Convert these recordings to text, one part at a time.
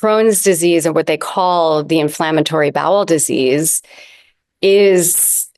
Crohn's disease, or what they call the inflammatory bowel disease, is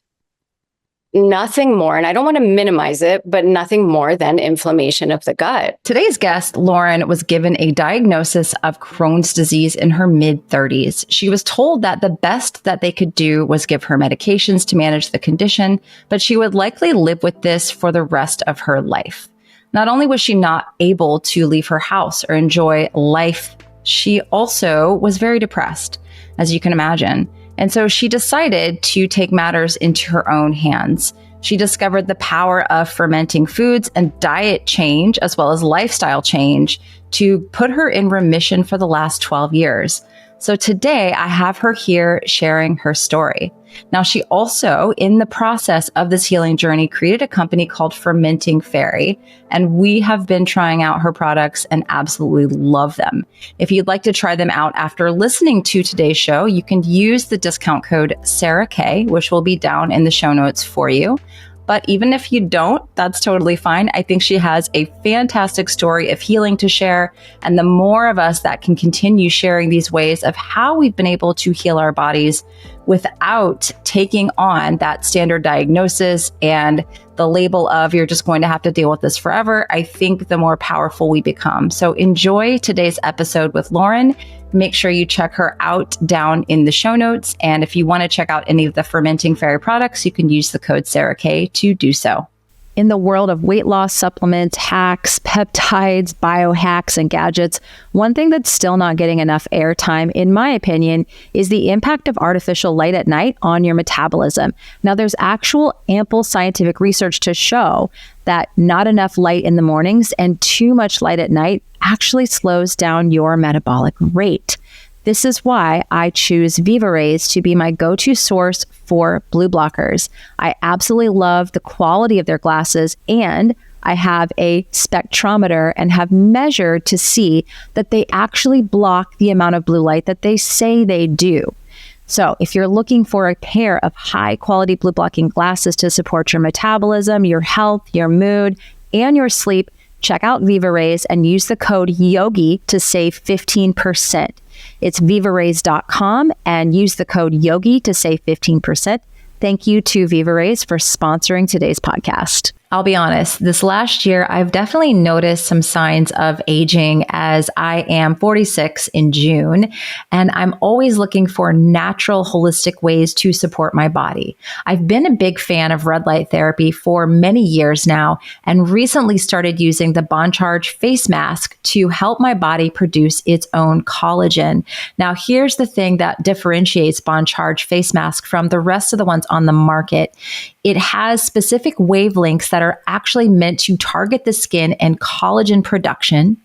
nothing more, and I don't want to minimize it, but nothing more than inflammation of the gut. Today's guest, Lauren, was given a diagnosis of Crohn's disease in her mid-30s. She was told that the best that they could do was give her medications to manage the condition, but she would likely live with this for the rest of her life. Not only was she not able to leave her house or enjoy life, she also was very depressed, as you can imagine. And so she decided to take matters into her own hands. She discovered the power of fermenting foods and diet change, as well as lifestyle change, to put her in remission for the last 12 years. So today I have her here sharing her story. Now, she also, in the process of this healing journey, created a company called Fermenting Fairy, and we have been trying out her products and absolutely love them. If you'd like to try them out after listening to today's show, you can use the discount code SarahK, which will be down in the show notes for you. But even if you don't, that's totally fine. I think she has a fantastic story of healing to share. And the more of us that can continue sharing these ways of how we've been able to heal our bodies without taking on that standard diagnosis and the label of you're just going to have to deal with this forever, I think the more powerful we become. So enjoy today's episode with Lauren. Make sure you check her out down in the show notes. And if you want to check out any of the Fermenting Fairy products, you can use the code SarahK to do so. In the world of weight loss supplements, hacks, peptides, biohacks, and gadgets, one thing that's still not getting enough airtime, in my opinion, is the impact of artificial light at night on your metabolism. Now, there's actual ample scientific research to show that not enough light in the mornings and too much light at night actually slows down your metabolic rate. This is why I choose Viva Rays to be my go-to source for blue blockers. I absolutely love the quality of their glasses, and I have a spectrometer and have measured to see that they actually block the amount of blue light that they say they do. So if you're looking for a pair of high-quality blue blocking glasses to support your metabolism, your health, your mood, and your sleep, check out Viva Rays and use the code YOGI to save 15%. It's vivarays.com and use the code YOGI to save 15%. Thank you to Viva Rays for sponsoring today's podcast. I'll be honest, this last year, I've definitely noticed some signs of aging as I am 46 in June, and I'm always looking for natural, holistic ways to support my body. I've been a big fan of red light therapy for many years now, and recently started using the Bond Charge face mask to help my body produce its own collagen. Now, here's the thing that differentiates Bond Charge face mask from the rest of the ones on the market. It has specific wavelengths that are actually meant to target the skin and collagen production.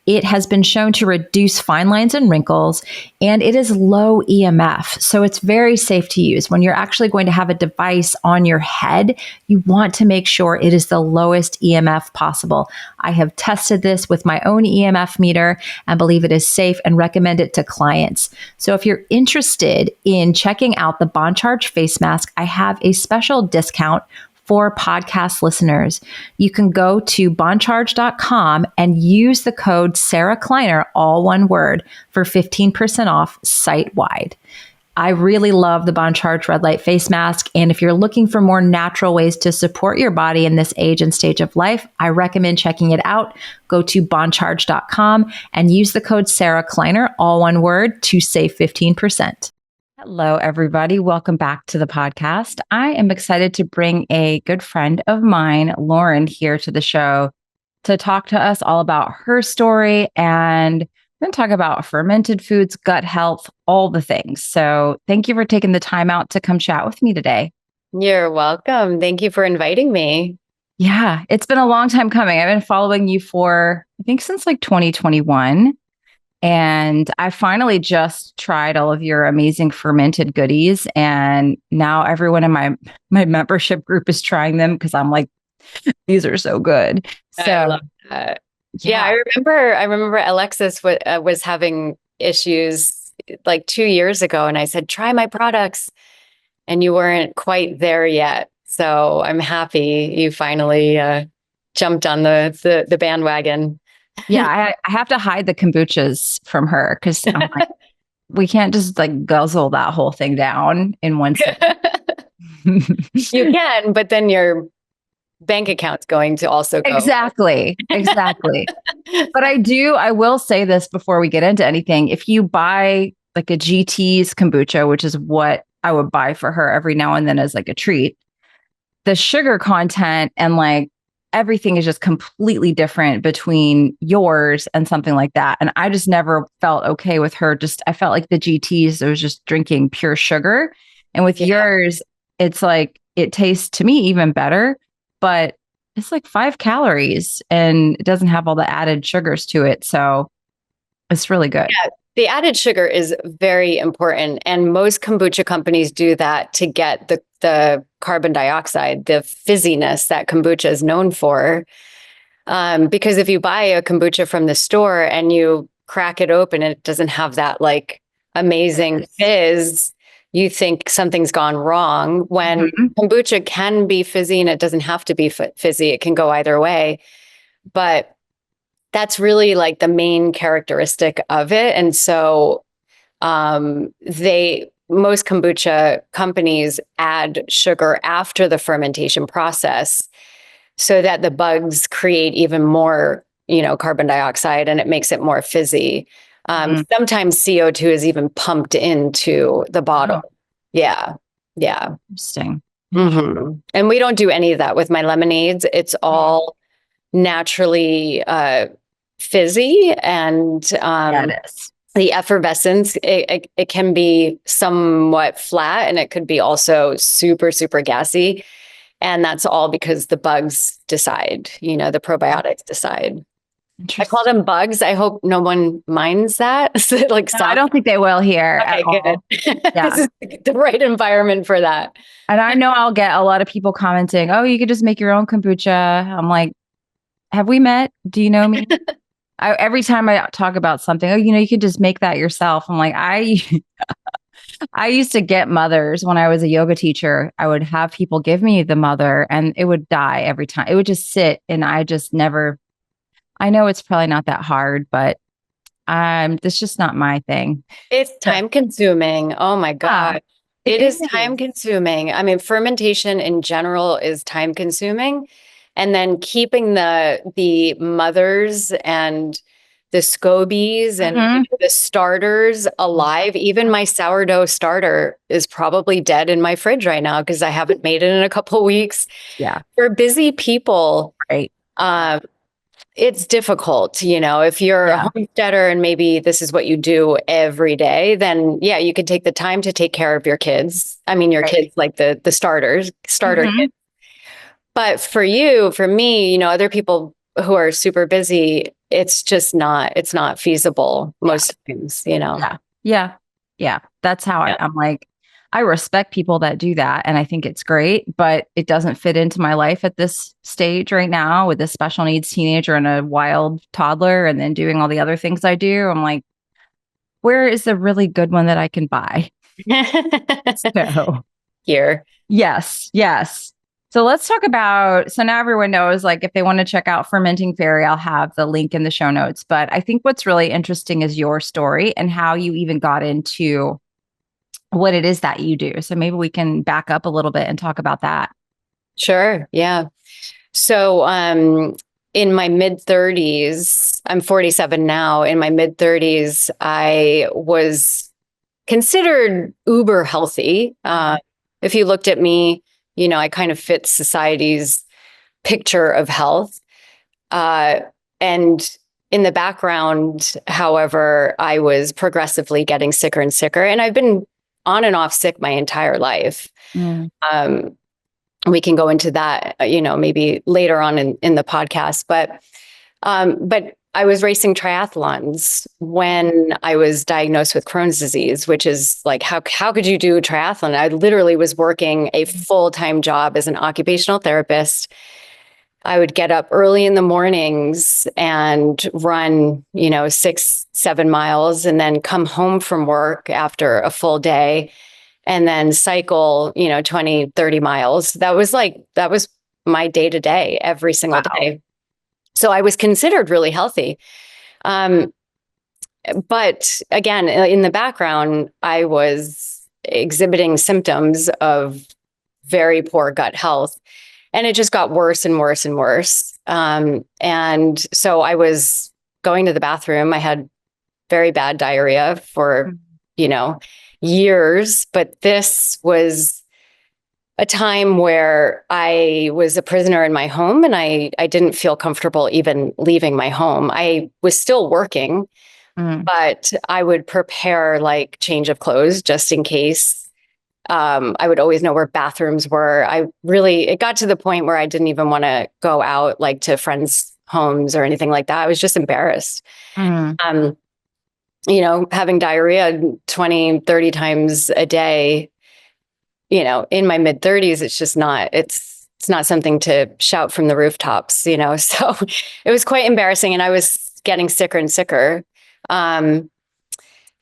It has been shown to reduce fine lines and wrinkles, and it is low EMF. So it's very safe to use. When you're actually going to have a device on your head, you want to make sure it is the lowest EMF possible. I have tested this with my own EMF meter and believe it is safe and recommend it to clients. So if you're interested in checking out the Bond Charge face mask, I have a special discount for podcast listeners. You can go to bondcharge.com and use the code Sarah Kleiner, all one word, for 15% off site-wide. I really love the Bond Charge red light face mask. And if you're looking for more natural ways to support your body in this age and stage of life, I recommend checking it out. Go to bondcharge.com and use the code Sarah Kleiner, all one word, to save 15%. Hello, everybody. Welcome back to the podcast. I am excited to bring a good friend of mine, Lauren, here to the show to talk to us all about her story. And we're going to talk about fermented foods, gut health, all the things. So thank you for taking the time out to come chat with me today. You're welcome. Thank you for inviting me. Yeah, it's been a long time coming. I've been following you for, I think, since like 2021. And I finally just tried all of your amazing fermented goodies. And now everyone in my membership group is trying them because I'm like, these are so good. So I love that. Yeah, I remember Alexis was having issues like 2 years ago. And I said, try my products. And you weren't quite there yet. So I'm happy you finally jumped on the bandwagon. Yeah, I have to hide the kombuchas from her because I'm like, we can't just like guzzle that whole thing down in one sitting. You can, but then your bank account's going to also go. Exactly. But I will say this before we get into anything. If you buy like a GT's kombucha, which is what I would buy for her every now and then as like a treat, the sugar content and like everything is just completely different between yours and something like that. And I just never felt okay with her. I felt like the GT's, it was just drinking pure sugar. And with yours, it's like, it tastes to me even better, but it's like 5 calories and it doesn't have all the added sugars to it. So it's really good. Yeah, the added sugar is very important. And most kombucha companies do that to get the carbon dioxide, the fizziness that kombucha is known for. Because if you buy a kombucha from the store and you crack it open and it doesn't have that like amazing fizz, you think something's gone wrong when kombucha can be fizzy and it doesn't have to be fizzy. It can go either way. But that's really like the main characteristic of it. And so most kombucha companies add sugar after the fermentation process so that the bugs create even more, carbon dioxide and it makes it more fizzy. Sometimes CO2 is even pumped into the bottle. Oh. Yeah. Interesting. Mm-hmm. And we don't do any of that with my lemonades. It's all naturally fizzy and the effervescence, it can be somewhat flat and it could be also super, super gassy. And that's all because the bugs decide, the probiotics decide. I call them bugs. I hope no one minds that. No, I don't think they will here. Okay, good. Yeah. This is the right environment for that. And I know I'll get a lot of people commenting, oh, you could just make your own kombucha. I'm like, have we met? Do you know me? Every time I talk about something, oh, you could just make that yourself. I'm like, I used to get mothers when I was a yoga teacher. I would have people give me the mother and it would die every time. It would just sit and I just never, I know it's probably not that hard, but that's just not my thing. It's time consuming. Oh my God. It is time consuming. I mean, fermentation in general is time consuming. And then keeping the mothers and the scobies and the starters alive. Even my sourdough starter is probably dead in my fridge right now because I haven't made it in a couple of weeks. Yeah. For busy people, right. It's difficult, if you're a homesteader and maybe this is what you do every day, then you could take the time to take care of your kids. I mean, your kids, like the starter kids. But for me, other people who are super busy, it's not feasible most times, Yeah. That's how I'm like, I respect people that do that. And I think it's great, but it doesn't fit into my life at this stage right now with a special needs teenager and a wild toddler and then doing all the other things I do. I'm like, where is a really good one that I can buy? So here. Yes. So let's talk about, so now everyone knows, like, if they want to check out Fermenting Fairy, I'll have the link in the show notes. But I think what's really interesting is your story and how you even got into what it is that you do. So maybe we can back up a little bit and talk about that. Sure. Yeah. So, in my mid 30s, I'm 47 now. In my mid 30s, I was considered uber healthy. If you looked at me, I kind of fit society's picture of health. And in the background, however, I was progressively getting sicker and sicker. And I've been on and off sick my entire life. We can go into that, maybe later on in the podcast. But I was racing triathlons when I was diagnosed with Crohn's disease, which is like, how could you do triathlon? I literally was working a full-time job as an occupational therapist. I would get up early in the mornings and run, 6-7 miles and then come home from work after a full day and then cycle, 20-30 miles. That was my day to day every single day. So I was considered really healthy. But again, in the background, I was exhibiting symptoms of very poor gut health. And it just got worse and worse and worse. And so I was going to the bathroom. I had very bad diarrhea for, years. But this was a time where I was a prisoner in my home, and I didn't feel comfortable even leaving my home. I was still working, but I would prepare like change of clothes just in case. I would always know where bathrooms were. It got to the point where I didn't even want to go out like to friends' homes or anything like that. I was just embarrassed. Having diarrhea 20, 30 times a day, in my mid 30s, it's not something to shout from the rooftops, so it was quite embarrassing, and I was getting sicker and sicker. And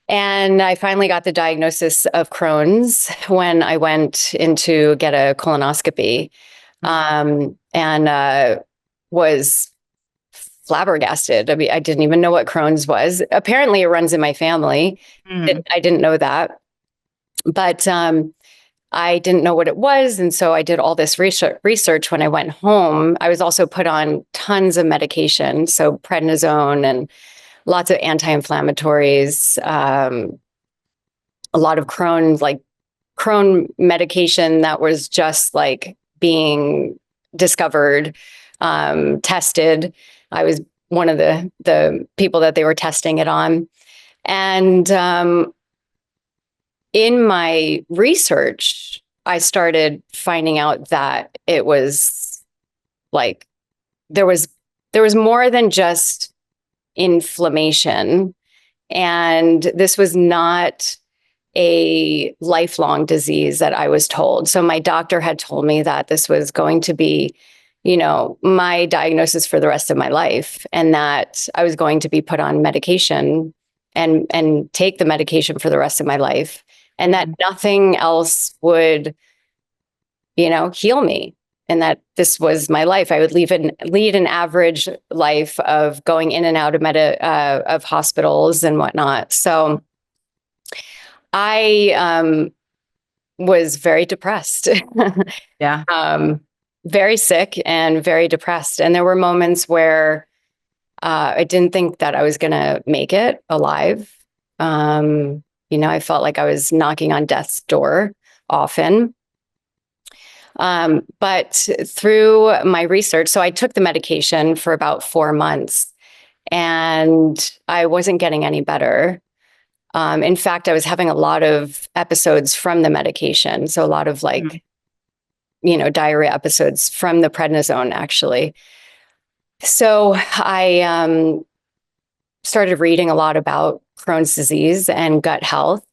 I finally got the diagnosis of Crohn's when I went in to get a colonoscopy, and was flabbergasted. I mean, I didn't even know what Crohn's was. Apparently, it runs in my family. I didn't know that, but I didn't know what it was, and so I did all this research when I went home. I was also put on tons of medication, so prednisone and lots of anti-inflammatories, a lot of Crohn medication that was just like being discovered, tested. I was one of the people that they were testing it on. And in my research, I started finding out that it was like there was more than just inflammation. And this was not a lifelong disease that I was told. So my doctor had told me that this was going to be, my diagnosis for the rest of my life, and that I was going to be put on medication and take the medication for the rest of my life, and that nothing else would, heal me. And that this was my life. I would lead an average life of going in and out of hospitals and whatnot. So I was very depressed. Yeah. Very sick and very depressed. And there were moments where I didn't think that I was going to make it alive. I felt like I was knocking on death's door often. But through my research, so I took the medication for about 4 months, and I wasn't getting any better. In fact, I was having a lot of episodes from the medication. So a lot of diarrhea episodes from the prednisone, actually. So I started reading a lot about Crohn's disease and gut health.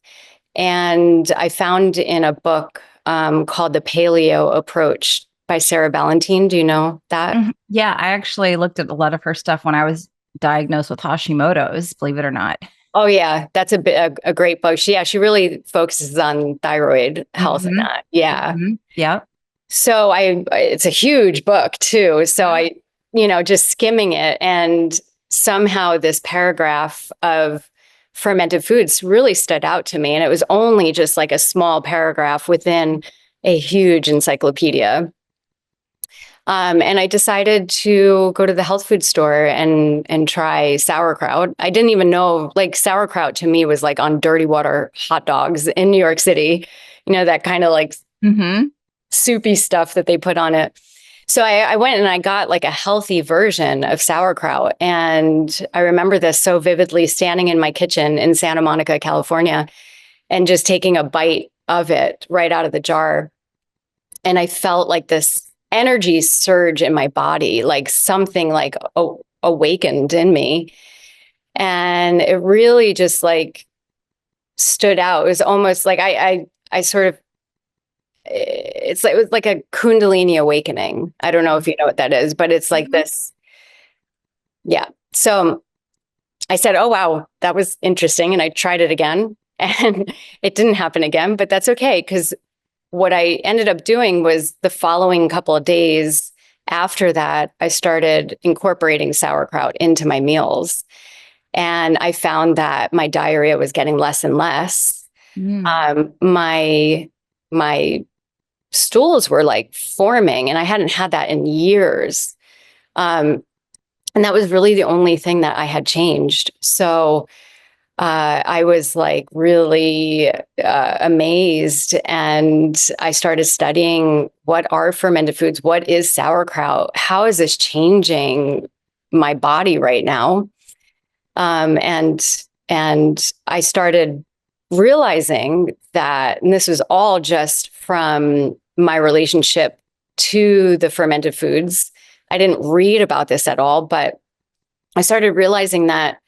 And I found in a book called The Paleo Approach by Sarah Ballantyne. Do you know that? Yeah, I actually looked at a lot of her stuff when I was diagnosed with Hashimoto's, believe it or not. Oh yeah, that's a great book. She really focuses on thyroid health and that. Yeah. Yeah. So it's a huge book too. So I, just skimming it, and somehow this paragraph of fermented foods really stood out to me. And it was only just like a small paragraph within a huge encyclopedia. And I decided to go to the health food store and try sauerkraut. I didn't even know, sauerkraut to me was like on dirty water hot dogs in New York City, that kind of soupy stuff that they put on it. So I went and I got like a healthy version of sauerkraut. And I remember this so vividly, standing in my kitchen in Santa Monica, California, and just taking a bite of it right out of the jar. And I felt like this energy surge in my body, like something awakened in me. And it really just stood out. It was almost like I sort of, it was like a Kundalini awakening. I don't know if you know what that is, but it's like this. Yeah. So I said, oh, wow, that was interesting. And I tried it again, and it didn't happen again, but that's okay. Because what I ended up doing was the following couple of days after that, I started incorporating sauerkraut into my meals. And I found that my diarrhea was getting less and less. My stools were like forming, and I hadn't had that in years. And that was really the only thing that I had changed. So I was like really amazed, and I started studying what are fermented foods, what is sauerkraut, how is this changing my body right now, and I started realizing that, and this was all just from my relationship to the fermented foods. I didn't read about this at all, but I started realizing that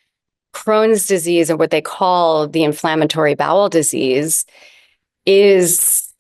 Crohn's disease, or what they call the inflammatory bowel disease, is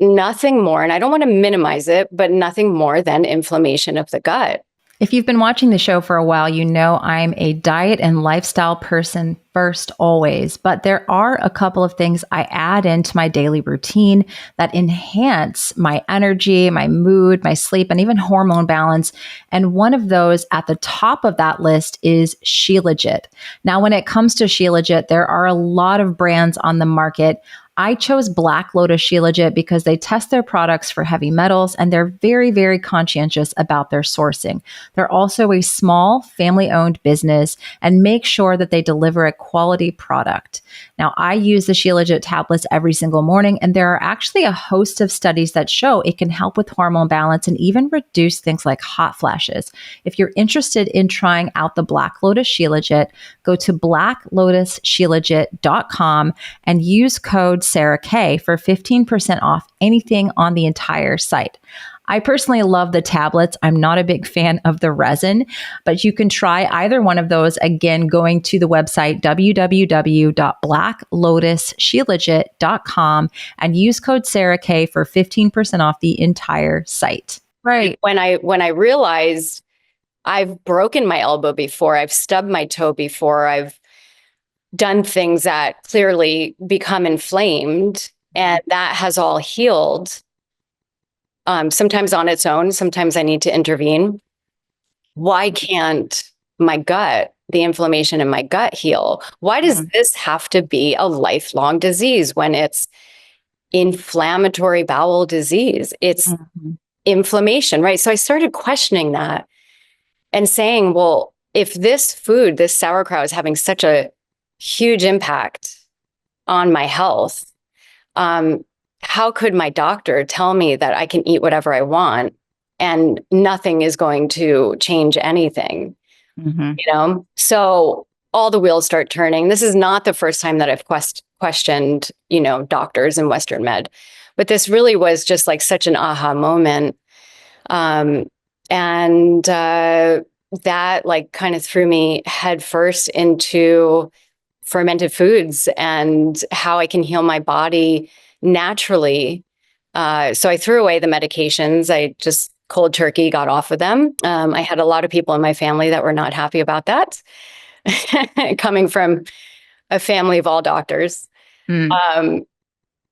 nothing more, and I don't want to minimize it, but nothing more than inflammation of the gut. If you've been watching the show for a while, you know I'm a diet and lifestyle person first always, but there are a couple of things I add into my daily routine that enhance my energy, my mood, my sleep, and even hormone balance. And one of those at the top of that list is Shilajit. Now, when it comes to Shilajit, there are a lot of brands on the market. I chose Black Lotus Shilajit because they test their products for heavy metals and they're very, very conscientious about their sourcing. They're also a small family-owned business and make sure that they deliver a quality product. Now, I use the Shilajit tablets every single morning, and there are actually a host of studies that show it can help with hormone balance and even reduce things like hot flashes. If you're interested in trying out the Black Lotus Shilajit, go to blacklotusshilajit.com and use code Sarah K for 15% off anything on the entire site. I personally love the tablets. I'm not a big fan of the resin, but you can try either one of those, again, going to the website www.blacklotusshilajit.com and use code Sarah K for 15% off the entire site. Right. When I realized I've broken my elbow before, I've stubbed my toe before, I've done things that clearly become inflamed, and that has all healed. Sometimes on its own, sometimes I need to intervene. Why can't my gut, the inflammation in my gut, heal? Why does this have to be a lifelong disease when it's inflammatory bowel disease? It's inflammation, right? So I started questioning that and saying, well, if this food, this sauerkraut, is having such a huge impact on my health, how could my doctor tell me that I can eat whatever I want and nothing is going to change anything? So all the wheels start turning. This is not the first time that I've questioned, doctors in Western med, but this really was just like such an aha moment. That like kind of threw me headfirst into fermented foods and how I can heal my body naturally. So I threw away the medications. I just cold turkey got off of them. I had a lot of people in my family that were not happy about that, coming from a family of all doctors.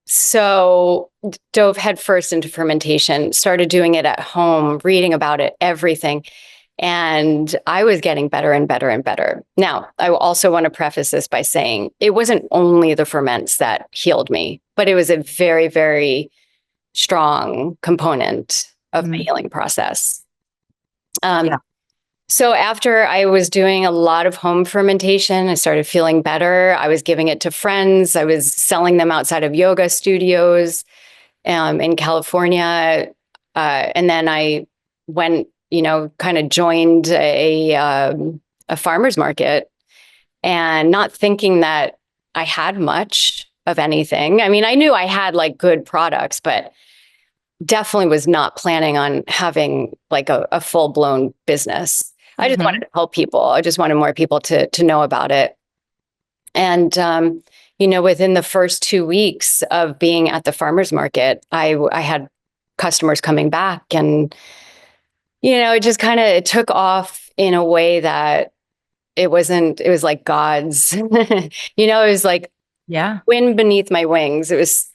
So dove headfirst into fermentation, started doing it at home, reading about it, everything. And I was getting better and better and better. Now, I also want to preface this by saying it wasn't only the ferments that healed me, but it was a very, very strong component of my healing process. So after I was doing a lot of home fermentation, I started feeling better. I was giving it to friends. I was selling them outside of yoga studios in California. And then I went, kind of joined a farmer's market, and not thinking that I had much of anything. I mean, I knew I had like good products, but definitely was not planning on having like a full-blown business. I just wanted to help people. I just wanted more people to know about it. And, within the first 2 weeks of being at the farmer's market, I had customers coming back, and it just it took off in a way that it was like God's, it was like wind beneath my wings. It was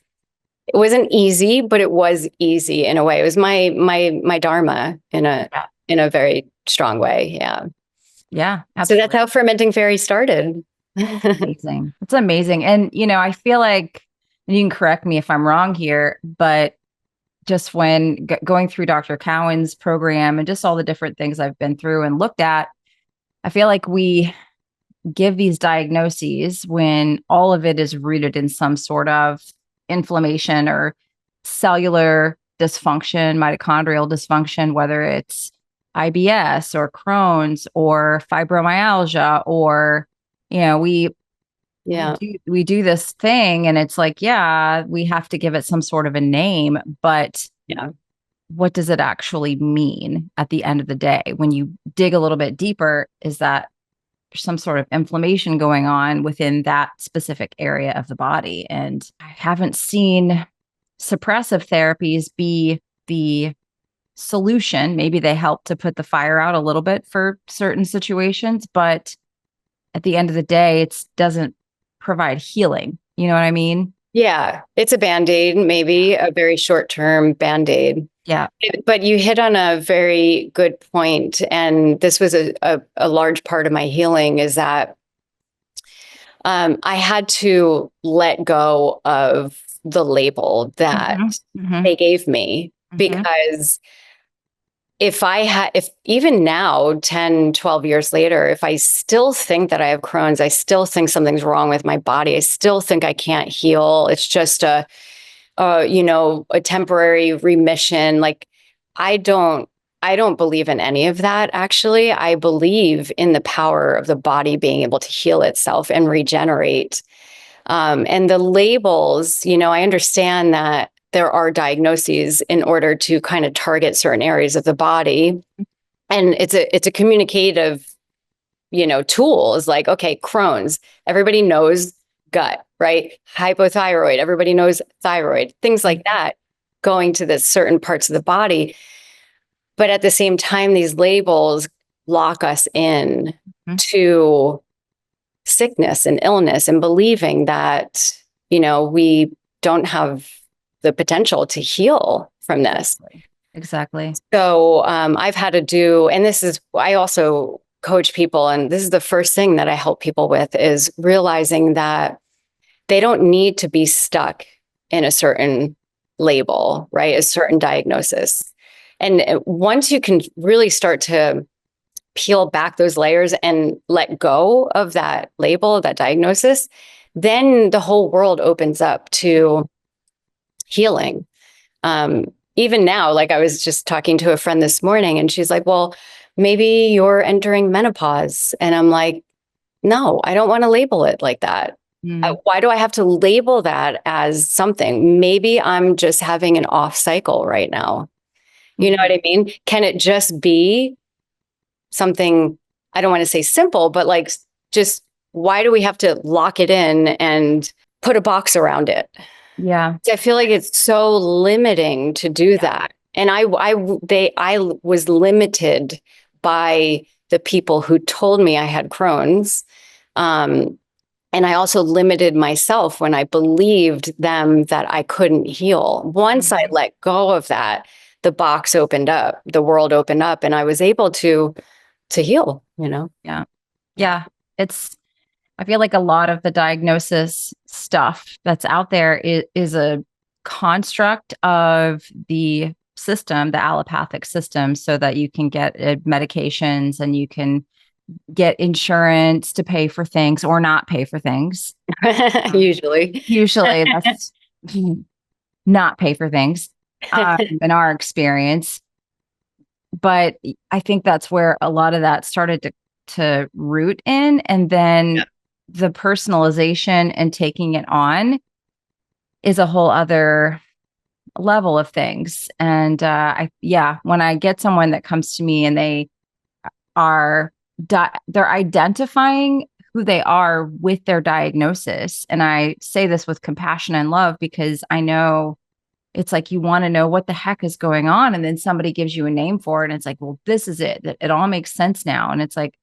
It wasn't easy, but it was easy in a way. It was my dharma in a very strong way. Yeah. Yeah, So absolutely. that's how Fermenting Fairy started. Amazing. It's amazing. And, I feel like, and you can correct me if I'm wrong here, but just when going through Dr. Cowan's program and just all the different things I've been through and looked at, I feel like we give these diagnoses when all of it is rooted in some sort of inflammation or cellular dysfunction, mitochondrial dysfunction, whether it's IBS or Crohn's or fibromyalgia, or, we Yeah. we do this thing and it's like, yeah, we have to give it some sort of a name, but Yeah. what does it actually mean at the end of the day? When you dig a little bit deeper, is that there's some sort of inflammation going on within that specific area of the body? And I haven't seen suppressive therapies be the solution. Maybe they help to put the fire out a little bit for certain situations, but at the end of the day, it doesn't provide healing. You know what I mean? Yeah. It's a Band-Aid, maybe a very short-term Band-Aid. Yeah. But you hit on a very good point. And this was a large part of my healing, is that I had to let go of the label that they gave me, because if even now, 10, 12 years later, if I still think that I have Crohn's, I still think something's wrong with my body, I still think I can't heal, it's just a temporary remission. Like, I don't believe in any of that. Actually, I believe in the power of the body being able to heal itself and regenerate. And the labels, I understand that there are diagnoses in order to kind of target certain areas of the body. And it's a communicative, tool. Is like, okay, Crohn's, everybody knows gut, right? Hypothyroid, everybody knows thyroid, things like that, going to the certain parts of the body. But at the same time, these labels lock us in to sickness and illness, and believing that, we don't have the potential to heal from this. Exactly. So I've had to do, and I also coach people, and this is the first thing that I help people with, is realizing that they don't need to be stuck in a certain label, right? A certain diagnosis. And once you can really start to peel back those layers and let go of that label, that diagnosis, then the whole world opens up to healing. Even now, like, I was just talking to a friend this morning, and she's like, well, maybe you're entering menopause. And I'm like, no, I don't want to label it like that. Why do I have to label that as something? Maybe I'm just having an off cycle right now. You know what I mean? Can it just be something, I don't want to say simple, but like, just, why do we have to lock it in and put a box around it? Yeah. I feel like it's so limiting to do that. And I was limited by the people who told me I had Crohn's. And I also limited myself when I believed them that I couldn't heal. Once I let go of that, the box opened up, the world opened up, and I was able to heal, Yeah. Yeah. I feel like a lot of the diagnosis stuff that's out there is a construct of the system, the allopathic system, so that you can get medications and you can get insurance to pay for things or not pay for things. Usually That's not pay for things in our experience. But I think that's where a lot of that started to root in. And then the personalization and taking it on is a whole other level of things. And when I get someone that comes to me and they are they're identifying who they are with their diagnosis. And I say this with compassion and love, because I know it's like, you want to know what the heck is going on. And then somebody gives you a name for it. And it's like, well, this is it. It all makes sense now. And it's like,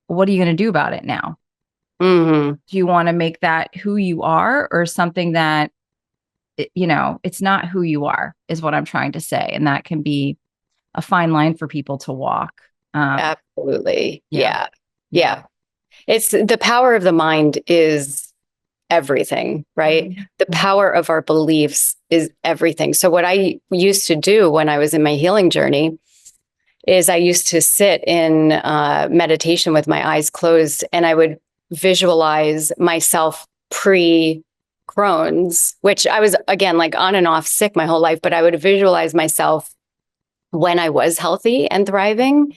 well, what are you going to do about it now? Do you want to make that who you are, or something that it's not who you are, is what I'm trying to say. And that can be a fine line for people to walk. Absolutely. Yeah. Yeah. It's the power of the mind is everything, right? The power of our beliefs is everything. So what I used to do when I was in my healing journey is I used to sit in meditation with my eyes closed, and I would visualize myself pre-Crohn's, which I was, again, like on and off sick my whole life, but I would visualize myself when I was healthy and thriving,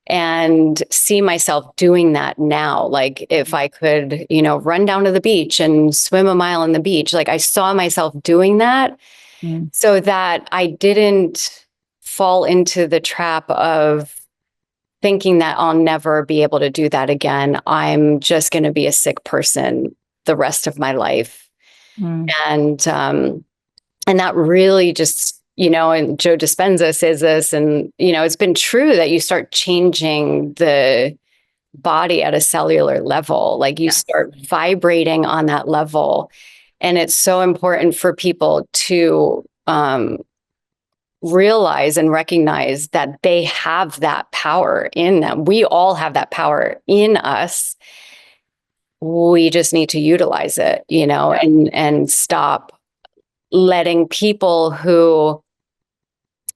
and see myself doing that now. Like if I could, run down to the beach and swim a mile on the beach, like I saw myself doing that so that I didn't fall into the trap of thinking that I'll never be able to do that again. I'm just going to be a sick person the rest of my life. And that really just, and Joe Dispenza says this, and, it's been true that you start changing the body at a cellular level, like you start vibrating on that level. And it's so important for people to realize and recognize that they have that power in them. We all have that power in us. We just need to utilize it, and stop letting people who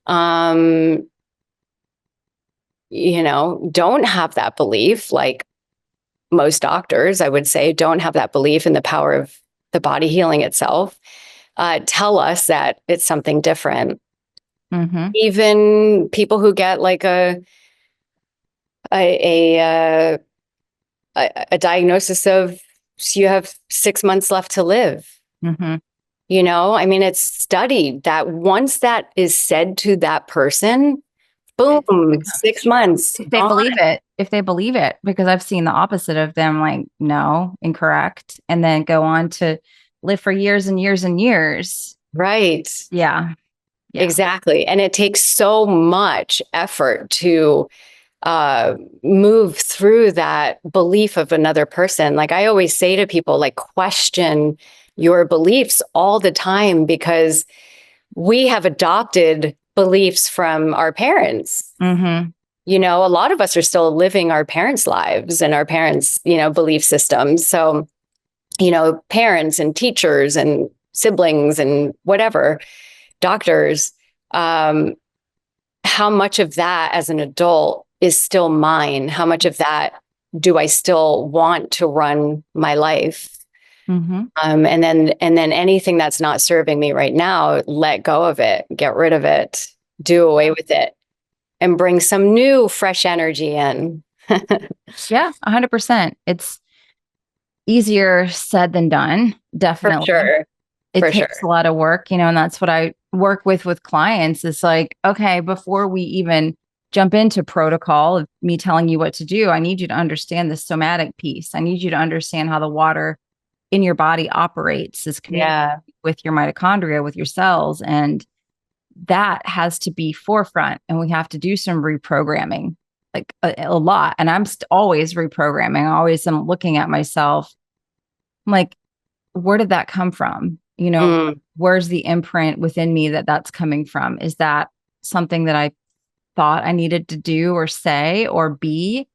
don't have that belief, like most doctors, I would say, don't have that belief in the power of the body healing itself, tell us that it's something different. Even people who get like a diagnosis of you have 6 months left to live. I mean, it's studied that once that is said to that person, boom, 6 months. If they believe it, because I've seen the opposite of them, like, no, incorrect. And then go on to live for years and years and years. Right. Yeah. Exactly. And it takes so much effort to move through that belief of another person. Like I always say to people, like, question your beliefs all the time, because we have adopted beliefs from our parents. A lot of us are still living our parents' lives and our parents, belief systems. So, parents and teachers and siblings and whatever, doctors, how much of that as an adult is still mine? How much of that do I still want to run my life? And then anything that's not serving me right now, let go of it, get rid of it, do away with it, and bring some new, fresh energy in. Yeah, 100%. It's easier said than done. Definitely. For sure. It takes a lot of work, and that's what I work with clients. It's like, okay, before we even jump into protocol of me telling you what to do, I need you to understand the somatic piece. I need you to understand how the water in your body operates, is communicating with your mitochondria, with your cells. And that has to be forefront. And we have to do some reprogramming, like a lot. And I'm always reprogramming. I always am looking at myself. I'm like, where did that come from? Where's the imprint within me that's coming from? Is that something that I thought I needed to do or say or be,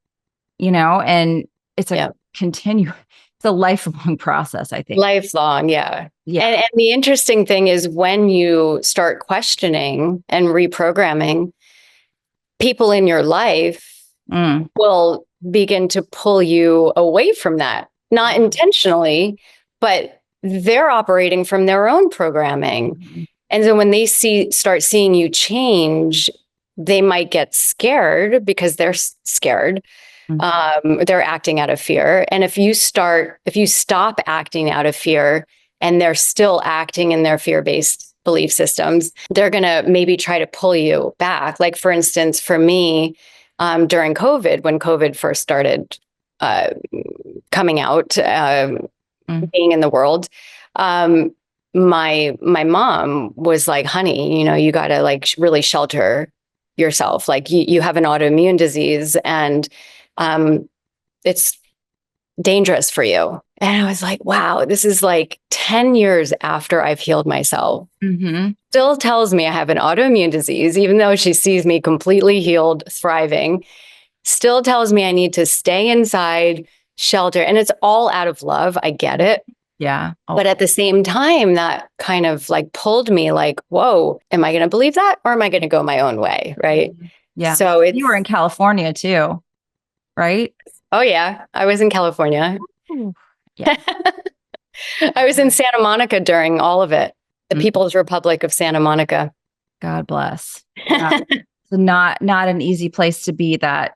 and it's a it's a lifelong process, I think. Lifelong. Yeah. And the interesting thing is when you start questioning and reprogramming, people in your life will begin to pull you away from that, not intentionally, but they're operating from their own programming. And so when they start seeing you change, they might get scared because they're scared. They're acting out of fear. And if you stop acting out of fear and they're still acting in their fear-based belief systems, they're going to maybe try to pull you back. Like, for instance, for me, during COVID, when COVID first started coming out, being in the world, my mom was like, honey, you got to like really shelter yourself. Like you have an autoimmune disease and it's dangerous for you. And I was like, wow, this is like 10 years after I've healed myself. Mm-hmm. Still tells me I have an autoimmune disease, even though she sees me completely healed, thriving, still tells me I need to stay inside, shelter. And it's all out of love. I get it. Yeah. Oh, But at the same time, that kind of like pulled me like, whoa, am I going to believe that? Or am I going to go my own way? Right. yeah. So You were in California too, right? oh yeah, I was in California. Ooh. Yeah. I was in Santa Monica during all of it, the People's Republic of Santa Monica. God bless. Yeah. So not an easy place to be that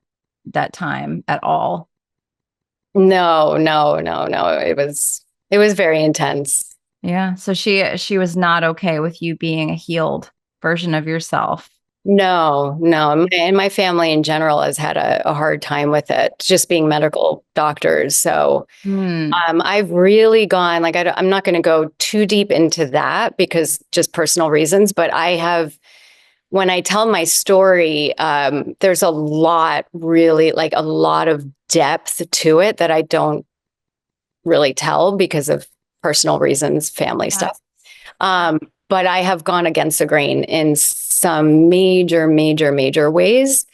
time at all. No. It was very intense. Yeah. So she was not okay with you being a healed version of yourself. No. And my family in general has had a hard time with it, just being medical doctors. So I've really gone, like, I'm not going to go too deep into that because just personal reasons, but I have, when I tell my story, there's a lot, really, like a lot of depth to it that I don't really tell because of personal reasons, family stuff. But I have gone against the grain in some major ways.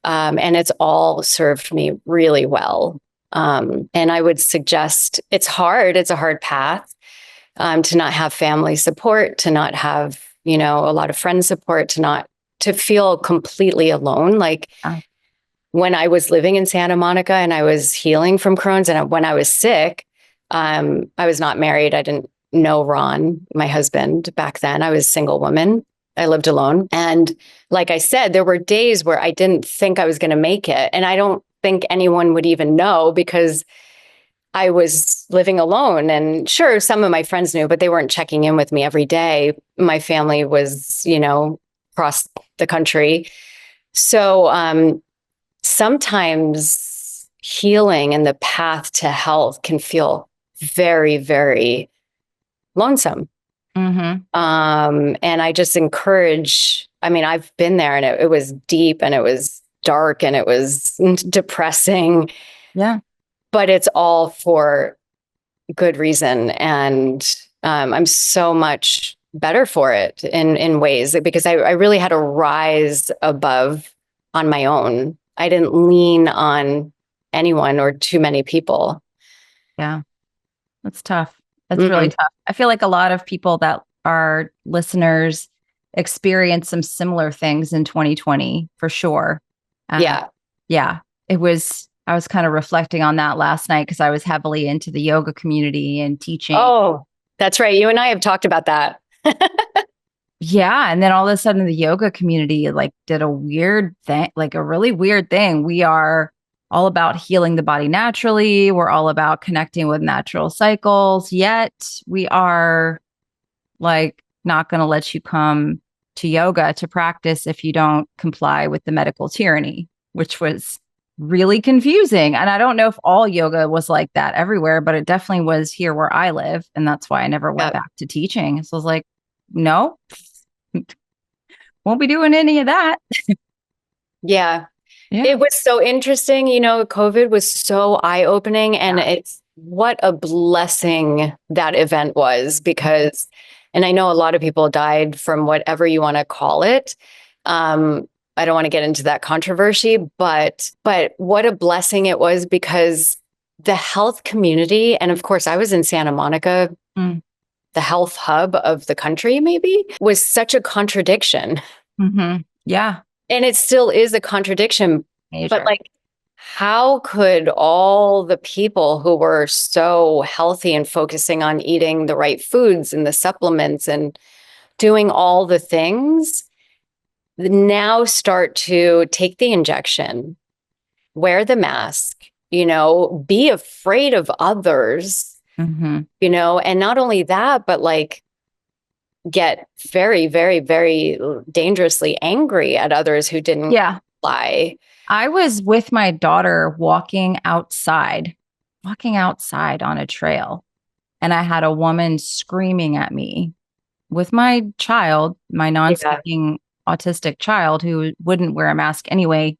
And it's all served me really well. And I would suggest it's hard. It's a hard path to not have family support, to not have, a lot of friend support, to feel completely alone. Like when I was living in Santa Monica and I was healing from Crohn's, and when I was sick, I was not married. I didn't know Ron, my husband, back then. I was a single woman. I lived alone. And like I said, there were days where I didn't think I was going to make it. And I don't think anyone would even know because I was living alone. And sure, some of my friends knew, but they weren't checking in with me every day. My family was, across the country. So sometimes healing and the path to health can feel very, very lonesome. And I just encourage, I've been there and it was deep and it was dark and it was depressing. Yeah. But it's all for good reason. And I'm so much better for it in ways because I really had to rise above on my own. I didn't lean on anyone or too many people. Yeah. That's tough. That's really tough. I feel like a lot of people that are listeners experienced some similar things in 2020 for sure. Yeah. I was kind of reflecting on that last night because I was heavily into the yoga community and teaching. Oh, that's right. You and I have talked about that. Yeah. And then all of a sudden the yoga community like did a weird thing, like a really weird thing. We are all about healing the body naturally. We're all about connecting with natural cycles. Yet we are like not going to let you come to yoga to practice if you don't comply with the medical tyranny, which was really confusing. And I don't know if all yoga was like that everywhere, but it definitely was here where I live. And that's why I never went back to teaching. So I was like, no, won't be doing any of that. Yeah. It was so interesting. COVID was so eye-opening, and it's what a blessing that event was because, and I know a lot of people died from whatever you want to call it. I don't want to get into that controversy, but what a blessing it was because the health community, and of course I was in Santa Monica, the health hub of the country, maybe, was such a contradiction. Yeah. And it still is a contradiction. Major. But like, how could all the people who were so healthy and focusing on eating the right foods and the supplements and doing all the things now start to take the injection, wear the mask, be afraid of others, and not only that, but like get very, very, very dangerously angry at others who didn't comply. I was with my daughter walking outside on a trail, and I had a woman screaming at me with my child, my non-speaking autistic child who wouldn't wear a mask anyway,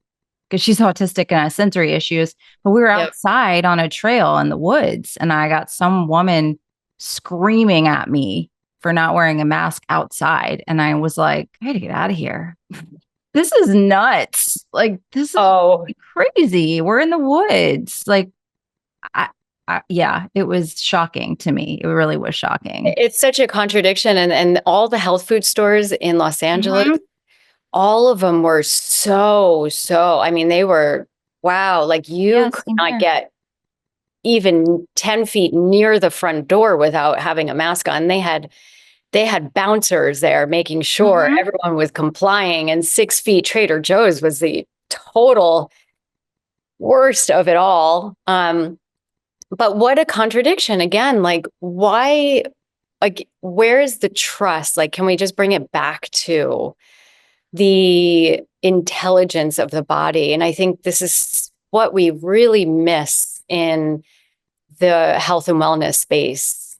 because she's autistic and has sensory issues. But we were Yep. outside on a trail in the woods, and I got some woman screaming at me for not wearing a mask outside. And I was like, I gotta get out of here. This is nuts. Like, this is crazy. We're in the woods. Like, yeah, it was shocking to me. It really was shocking. It's such a contradiction. And all the health food stores in Los Angeles, all of them were I mean, they were, wow, like you could not get even 10 feet near the front door without having a mask on. They had bouncers there making sure everyone was complying, and 6 feet Trader Joe's was the total worst of it all. But what a contradiction again, like why, like, where's the trust? Like, can we just bring it back to the intelligence of the body? And I think this is what we really miss in the health and wellness space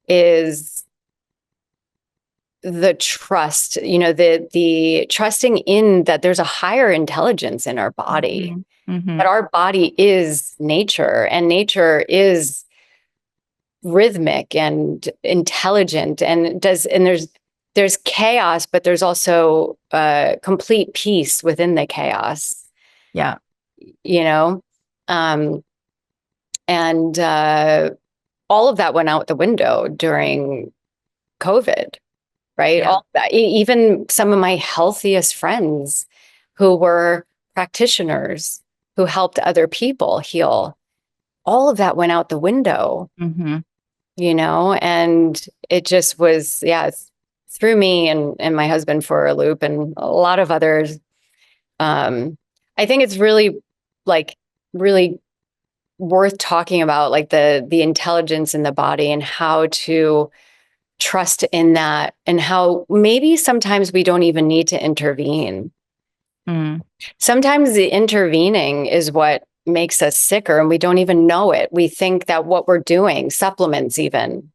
is the trust, the trusting in that there's a higher intelligence in our body, that our body is nature, and nature is rhythmic and intelligent, and there's chaos, but there's also complete peace within the chaos. Yeah. And all of that went out the window during COVID, right? Yeah. All that, even some of my healthiest friends who were practitioners who helped other people heal, all of that went out the window, and it just was, it threw me and my husband for a loop, and a lot of others. I think it's really worth talking about, like the intelligence in the body and how to trust in that, and how maybe sometimes we don't even need to intervene. Sometimes the intervening is what makes us sicker, and we don't even know it. We think that what we're doing, supplements even,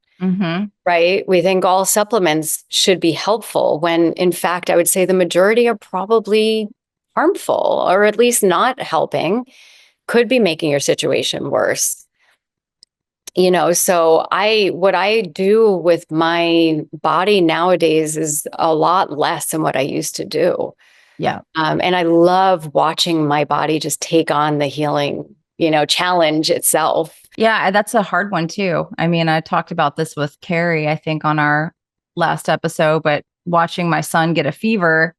right? We think all supplements should be helpful, when in fact, I would say the majority are probably harmful, or at least not helping, could be making your situation worse. So what I do with my body nowadays is a lot less than what I used to do. Yeah. And I love watching my body just take on the healing, challenge itself. Yeah, that's a hard one too. I mean, I talked about this with Carrie, I think, on our last episode, but watching my son get a fever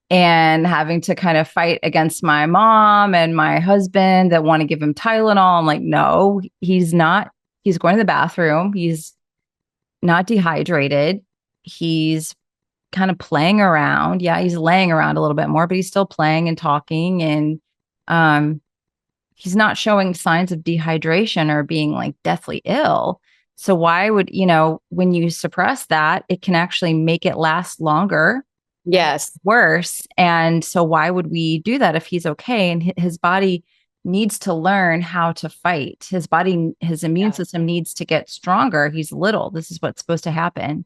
and having to kind of fight against my mom and my husband that want to give him Tylenol. I'm like, no, he's not. He's going to the bathroom. He's not dehydrated. He's kind of playing around. Yeah, he's laying around a little bit more, but he's still playing and talking. And he's not showing signs of dehydration or being like deathly ill. So why would, when you suppress that, it can actually make it last longer. Yes. Worse. And so why would we do that if he's okay? And his body needs to learn how to fight. His body, his immune system needs to get stronger. He's little. This is what's supposed to happen.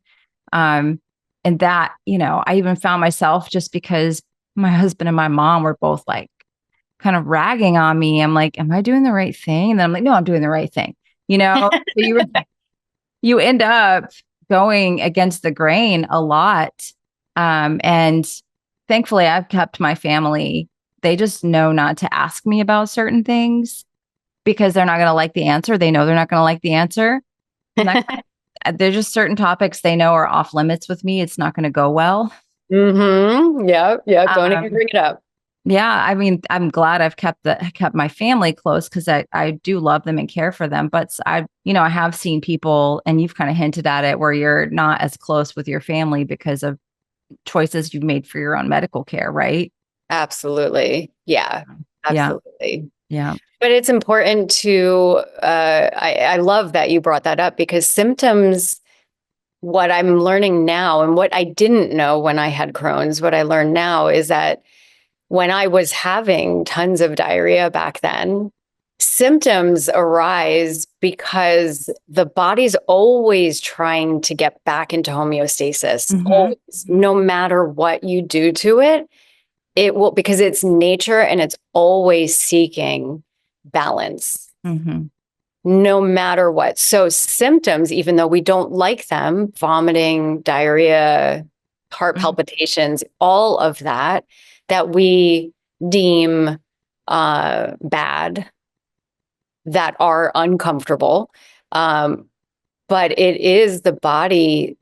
And that, I even found myself, just because my husband and my mom were both like kind of ragging on me. I'm like, am I doing the right thing? And then I'm like, no, I'm doing the right thing. So you end up going against the grain a lot. And thankfully I've kept my family. They just know not to ask me about certain things because they're not going to like the answer. They know they're not going to like the answer. There's just certain topics they know are off limits with me. It's not going to go well. Yeah. Don't even bring it up. Yeah. I mean, I'm glad I've kept my family close, because I do love them and care for them. But I have seen people, and you've kind of hinted at it, where you're not as close with your family because of choices you've made for your own medical care, right? Absolutely. Yeah, absolutely. Yeah. But it's important to, I love that you brought that up, because symptoms, what I'm learning now and what I didn't know when I had Crohn's, what I learned now is that when I was having tons of diarrhea back then, symptoms arise because the body's always trying to get back into homeostasis. Always, no matter what you do to it, it will, because it's nature and it's always seeking balance. Mm-hmm. No matter what. So symptoms, even though we don't like them, vomiting, diarrhea, heart palpitations, all of that, that we deem bad, that are uncomfortable. But it is the body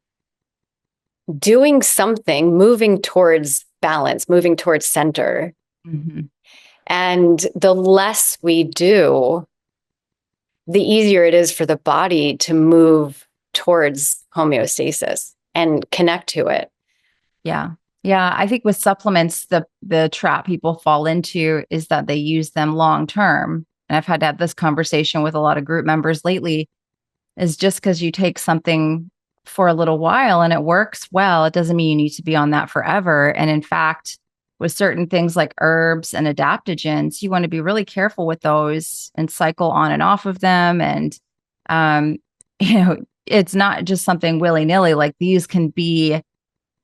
doing something, moving towards balance, moving towards center. Mm-hmm. And the less we do, the easier it is for the body to move towards homeostasis and connect to it. Yeah. Yeah. I think with supplements, the trap people fall into is that they use them long term. And I've had to have this conversation with a lot of group members lately, is just because you take something for a little while and it works well, it doesn't mean you need to be on that forever. And in fact, with certain things like herbs and adaptogens, you want to be really careful with those and cycle on and off of them. And, it's not just something willy-nilly. Like, these can be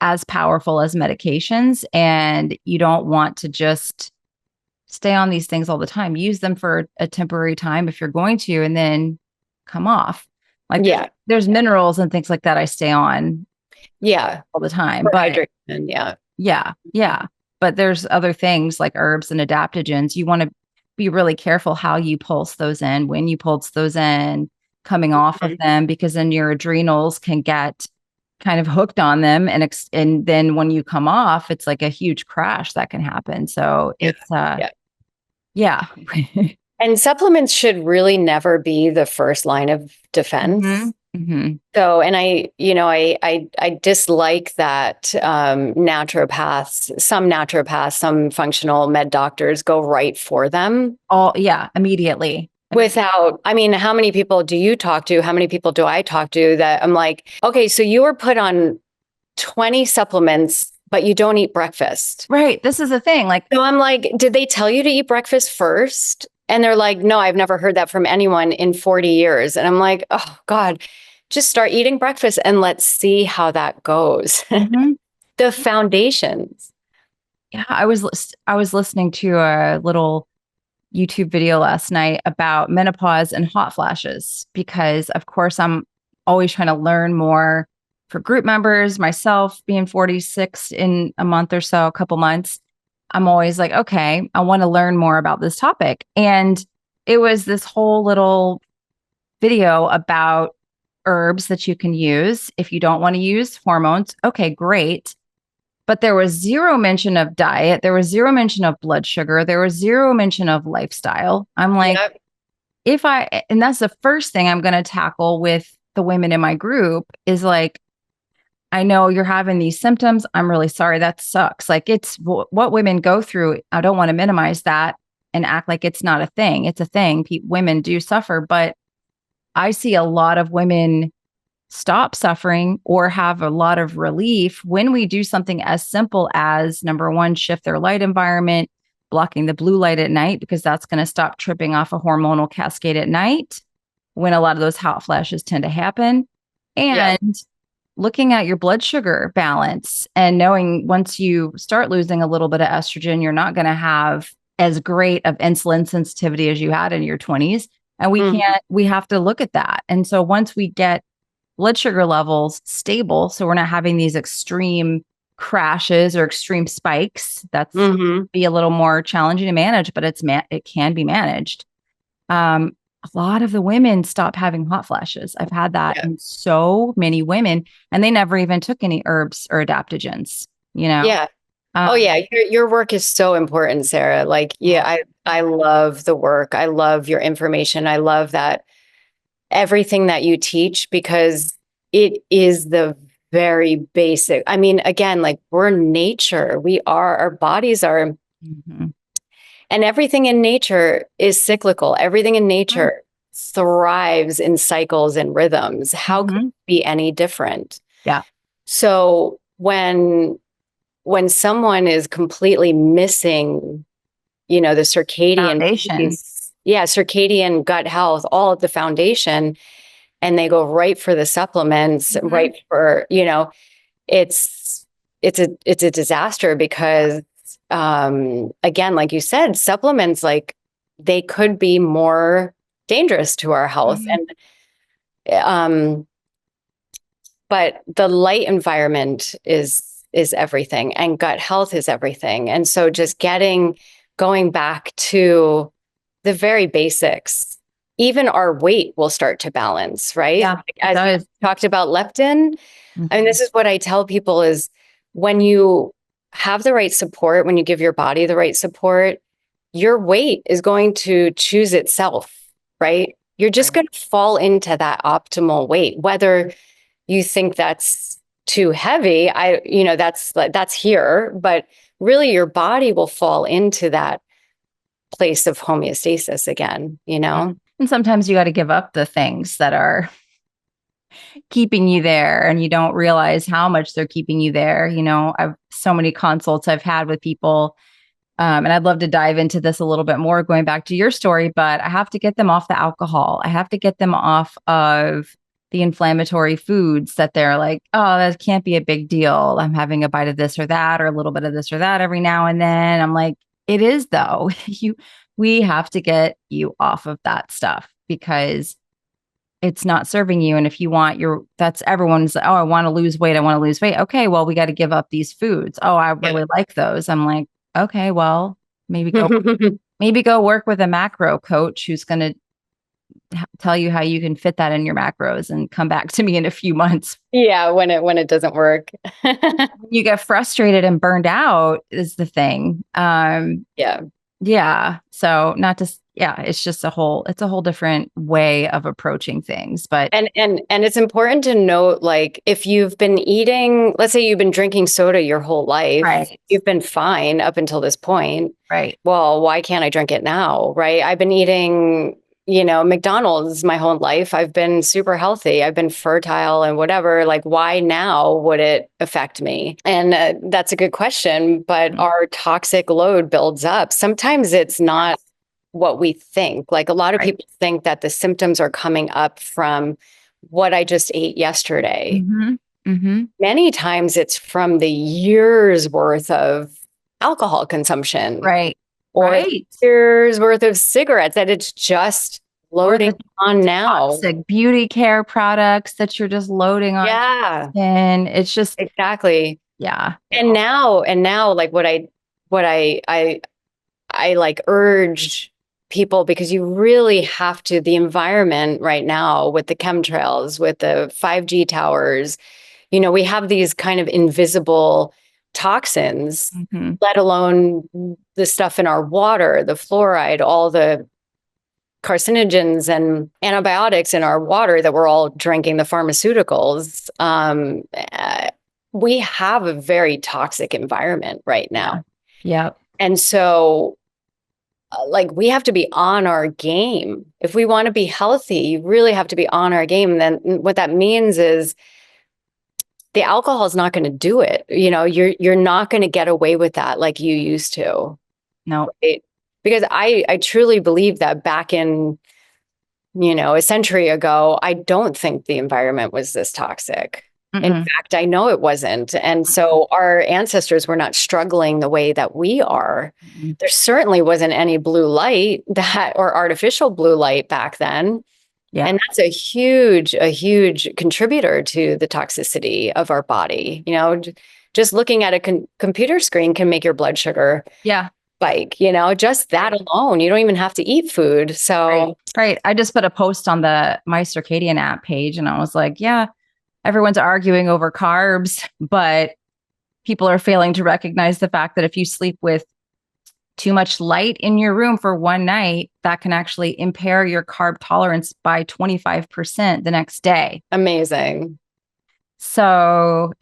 as powerful as medications, and you don't want to just stay on these things all the time. Use them for a temporary time if you're going to, and then come off. Like, there's minerals and things like that I stay on all the time. But hydration, yeah. But there's other things like herbs and adaptogens. You want to be really careful how you pulse those in, when you pulse those in, coming off of them, because then your adrenals can get kind of hooked on them. And then when you come off, it's like a huge crash that can happen. So it's, yeah. And supplements should really never be the first line of defense. Mm-hmm. So, and I dislike that naturopaths, some functional med doctors go right for them. Immediately. Without, how many people do you talk to? How many people do I talk to that I'm like, okay, so you were put on 20 supplements, but you don't eat breakfast. Right. This is the thing. Like, so I'm like, did they tell you to eat breakfast first? And they're like, no, I've never heard that from anyone in 40 years. And I'm like, oh God, just start eating breakfast and let's see how that goes. The foundations. Yeah. I was listening to a little YouTube video last night about menopause and hot flashes, because of course I'm always trying to learn more for group members. Myself being 46 in a month or so, a couple months, I'm always like, okay, I want to learn more about this topic. And it was this whole little video about herbs that you can use if you don't want to use hormones. Okay, great. But there was zero mention of diet. There was zero mention of blood sugar. There was zero mention of lifestyle. I'm like, and that's the first thing I'm going to tackle with the women in my group is like, I know you're having these symptoms. I'm really sorry. That sucks. Like, it's what women go through. I don't want to minimize that and act like it's not a thing. It's a thing. Women do suffer, but I see a lot of women stop suffering or have a lot of relief when we do something as simple as, number one, shift their light environment, blocking the blue light at night, because that's going to stop tripping off a hormonal cascade at night when a lot of those hot flashes tend to happen. And looking at your blood sugar balance and knowing once you start losing a little bit of estrogen, you're not going to have as great of insulin sensitivity as you had in your 20s. And we have to look at that. And so once we get blood sugar levels stable, so we're not having these extreme crashes or extreme spikes, that's be a little more challenging to manage, but it can be managed. A lot of the women stop having hot flashes. I've had that in so many women, and they never even took any herbs or adaptogens, Your work is so important, Sarah. Like, I love the work. I love your information. I love that everything that you teach, because it is the very basic. Again, like, we're nature. Our bodies are, and everything in nature is cyclical. Everything in nature thrives in cycles and rhythms. How could it be any different? Yeah. So when someone is completely missing, the circadian piece, circadian gut health, all of the foundation, and they go right for the supplements, right for, it's a disaster, because again, like you said, supplements, like they could be more dangerous to our health. And but the light environment is everything, and gut health is everything. And so just going back to the very basics, even our weight will start to balance, right? Yeah, Like, as we talked about leptin, I mean, this is what I tell people is when you have the right support, when you give your body the right support, your weight is going to choose itself, right? You're just going to fall into that optimal weight, whether you think that's too heavy. That's here, but really your body will fall into that place of homeostasis again, And sometimes you got to give up the things that are keeping you there and you don't realize how much they're keeping you there. I've so many consults I've had with people. And I'd love to dive into this a little bit more going back to your story, but I have to get them off the alcohol. I have to get them off of the inflammatory foods that they're like, oh, that can't be a big deal. I'm having a bite of this or that, or a little bit of this or that every now and then. I'm like, it is though. We have to get you off of that stuff because it's not serving you. And if you want that's everyone's, oh, I want to lose weight. I want to lose weight. Okay, well, we got to give up these foods. Oh, I really like those. I'm like, okay, well, maybe go work with a macro coach who's going to tell you how you can fit that in your macros and come back to me in a few months. Yeah, when it doesn't work. You get frustrated and burned out is the thing. Yeah. So it's just a whole different way of approaching things. But and it's important to note, like, if you've been eating, let's say you've been drinking soda your whole life, right. You've been fine up until this point. Right. Well, why can't I drink it now? Right. I've been eating, McDonald's my whole life. I've been super healthy. I've been fertile and whatever. Like, why now would it affect me? And that's a good question, but our toxic load builds up. Sometimes it's not what we think. Like, a lot of people think that the symptoms are coming up from what I just ate yesterday. Many times it's from the years worth of alcohol consumption. Right. Or years worth of cigarettes that it's just loading on now. Toxic beauty care products that you're just loading on. Yeah. And it's just exactly. Yeah. And now like what I like urge people, because you really have to, the environment right now with the chemtrails, with the 5G towers, we have these kind of invisible toxins, let alone the stuff in our water, the fluoride, all the carcinogens and antibiotics in our water that we're all drinking, the pharmaceuticals. We have a very toxic environment right now. Yeah. And so like, we have to be on our game. If we want to be healthy, you really have to be on our game. Then what that means is the alcohol is not going to do it. You're not going to get away with that like you used to. No. Right? Because I truly believe that back in, a century ago, I don't think the environment was this toxic. In fact, I know it wasn't. And so our ancestors were not struggling the way that we are. There certainly wasn't any blue light or artificial blue light back then. Yeah. And that's a huge contributor to the toxicity of our body. Just looking at a computer screen can make your blood sugar spike, just that alone. You don't even have to eat food. So right. I just put a post on the My Circadian app page and I was like, yeah, everyone's arguing over carbs, but people are failing to recognize the fact that if you sleep with too much light in your room for one night, that can actually impair your carb tolerance by 25% the next day. Amazing. So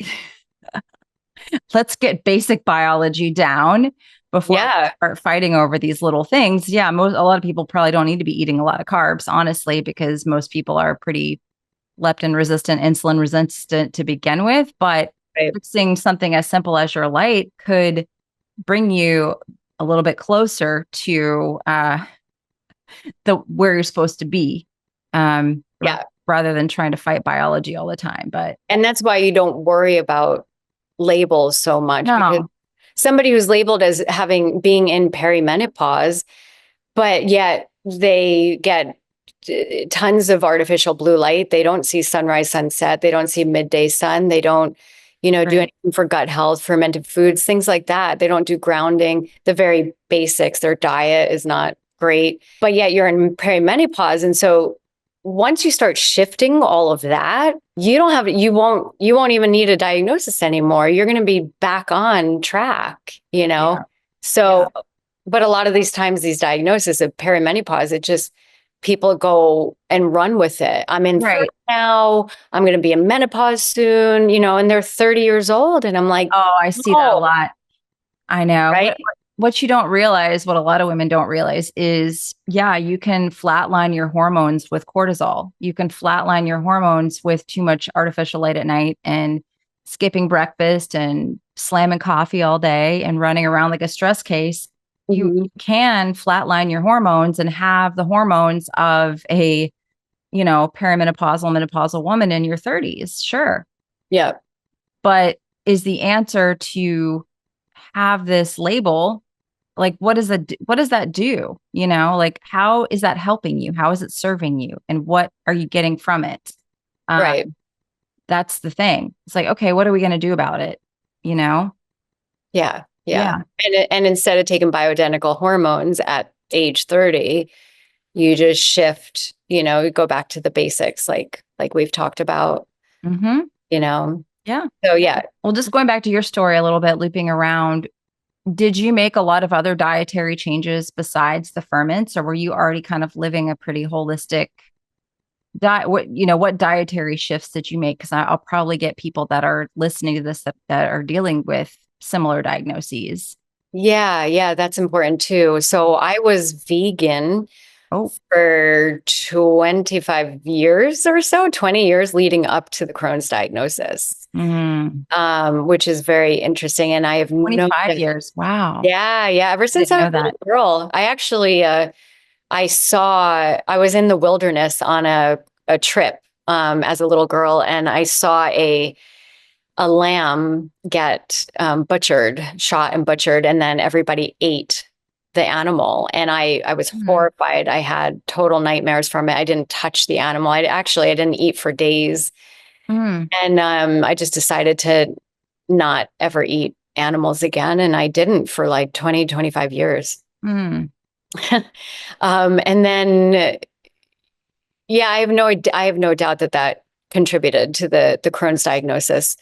let's get basic biology down before we start fighting over these little things. Yeah, a lot of people probably don't need to be eating a lot of carbs, honestly, because most people are pretty leptin resistant, insulin resistant to begin with. But fixing something as simple as your light could bring you a little bit closer to where you're supposed to be, rather than trying to fight biology all the time. And that's why you don't worry about labels so much. No. somebody who's labeled as being in perimenopause, but yet they get tons of artificial blue light. They don't see sunrise, sunset. They don't see midday sun. They don't, do anything for gut health, fermented foods, things like that. They don't do grounding, the very basics. Their diet is not great, but yet you're in perimenopause. And so once you start shifting all of that, you won't even need a diagnosis anymore. You're going to be back on track, Yeah. So, but a lot of these times, these diagnoses of perimenopause, it just, people go and run with it. I'm in 30 now. I'm going to be in menopause soon, and they're 30 years old. And I'm like, oh, I see that a lot. I know. Right? What you don't realize, what a lot of women don't realize is, you can flatline your hormones with cortisol. You can flatline your hormones with too much artificial light at night and skipping breakfast and slamming coffee all day and running around like a stress case. You can flatline your hormones and have the hormones of a, perimenopausal, menopausal woman in your 30s. Sure. Yeah. But is the answer to have this label, like, what does that do? Like, how is that helping you? How is it serving you? And what are you getting from it? Right. That's the thing. It's like, okay, what are we going to do about it? Yeah. And instead of taking bioidentical hormones at age 30, you just shift, go back to the basics, like we've talked about, Yeah. So, yeah. Well, just going back to your story a little bit, looping around, did you make a lot of other dietary changes besides the ferments, or were you already kind of living a pretty holistic diet? What dietary shifts did you make? Because I'll probably get people that are listening to this that are dealing with similar diagnoses. Yeah, that's important too. So I was vegan for 25 years or so, 20 years leading up to the Crohn's diagnosis, which is very interesting. And I have 25 years. Wow. Yeah. Ever since I was a little girl, I actually, I was in the wilderness on a trip as a little girl, and I saw a lamb get shot and butchered, and then everybody ate the animal. And I was horrified. I had total nightmares from it. I didn't touch the animal. I didn't eat for days. And I just decided to not ever eat animals again. And I didn't for like 20, 25 years. And then, I have no doubt that contributed to the Crohn's diagnosis.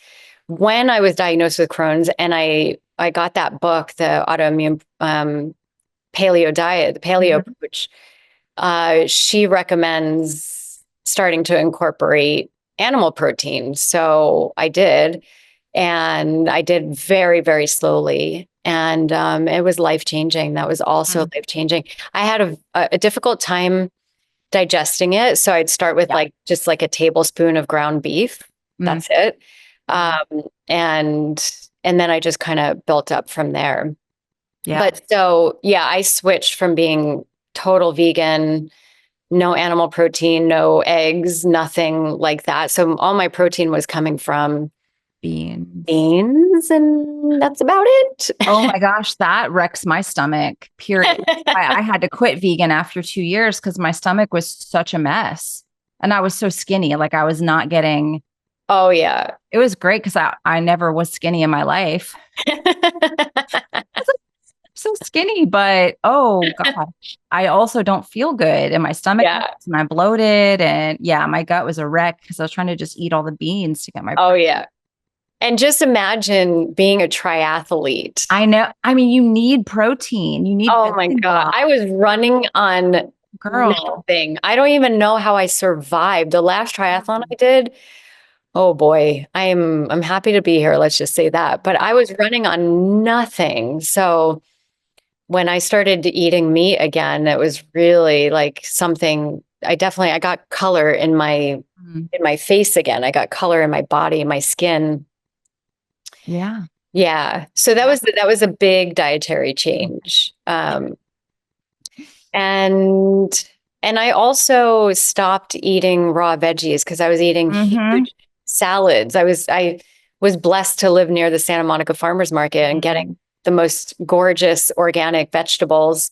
When I was diagnosed with Crohn's, and I got that book, the autoimmune paleo diet, the paleo approach, she recommends starting to incorporate animal protein. So I did, and I did very, very slowly. And it was life-changing. That was also life-changing. I had a difficult time digesting it. So I'd start with just like a tablespoon of ground beef. That's it. And then I just kind of built up from there. But so, I switched from being total vegan, no animal protein, no eggs, nothing like that. So all my protein was coming from beans, and that's about it. Oh my gosh, that wrecks my stomach, period. I had to quit vegan after 2 years because my stomach was such a mess. And I was so skinny. Like, I was not getting... Oh, yeah. It was great because I never was skinny in my life. So skinny, but oh God, I also don't feel good. And my stomach hurts, and I'm bloated. And my gut was a wreck because I was trying to just eat all the beans to get my... Oh, yeah. And just imagine being a triathlete. I know. I mean, you need protein. You need... Oh my God. I was running on nothing. I don't even know how I survived. The last triathlon I did, oh boy, I'm happy to be here. Let's just say that. But I was running on nothing. So when I started eating meat again, it was really like something. I got color in my face again. I got color in my body, my skin. Yeah. So that was a big dietary change. And I also stopped eating raw veggies because I was eating huge salads. I was blessed to live near the Santa Monica Farmers Market and getting the most gorgeous organic vegetables.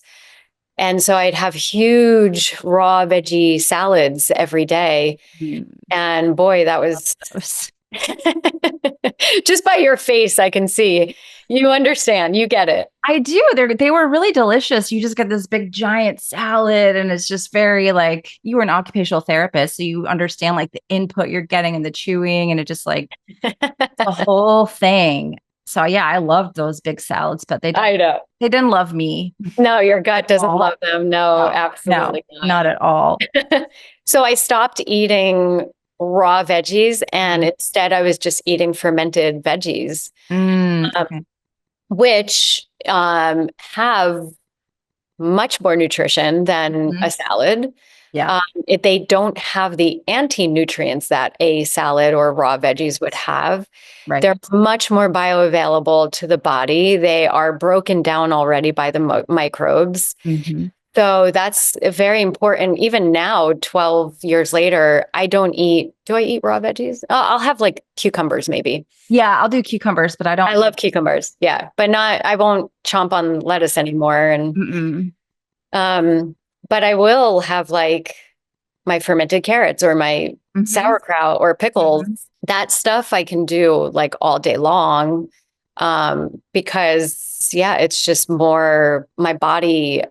And so I'd have huge raw veggie salads every day. And boy, that was just by your face, I can see you understand, you get it. I do. They were really delicious. You just get this big giant salad, and it's just very like, you were an occupational therapist, so you understand like the input you're getting and the chewing, and it just like the whole thing. So yeah, I loved those big salads, but I know. they didn't love me. No, your gut doesn't love them. No, absolutely not at all. So I stopped eating raw veggies, and instead I was just eating fermented veggies, Okay. which have much more nutrition than a salad. Yeah. They don't have the anti-nutrients that a salad or raw veggies would have. Right. They're much more bioavailable to the body. They are broken down already by the microbes. So that's very important. Even now, 12 years later, do I eat raw veggies? I'll have like cucumbers maybe. Yeah, I'll do cucumbers, but I love cucumbers. Yeah. But I won't chomp on lettuce anymore. And, but I will have like my fermented carrots or my sauerkraut or pickles. That stuff I can do like all day long. Because it's just more, my body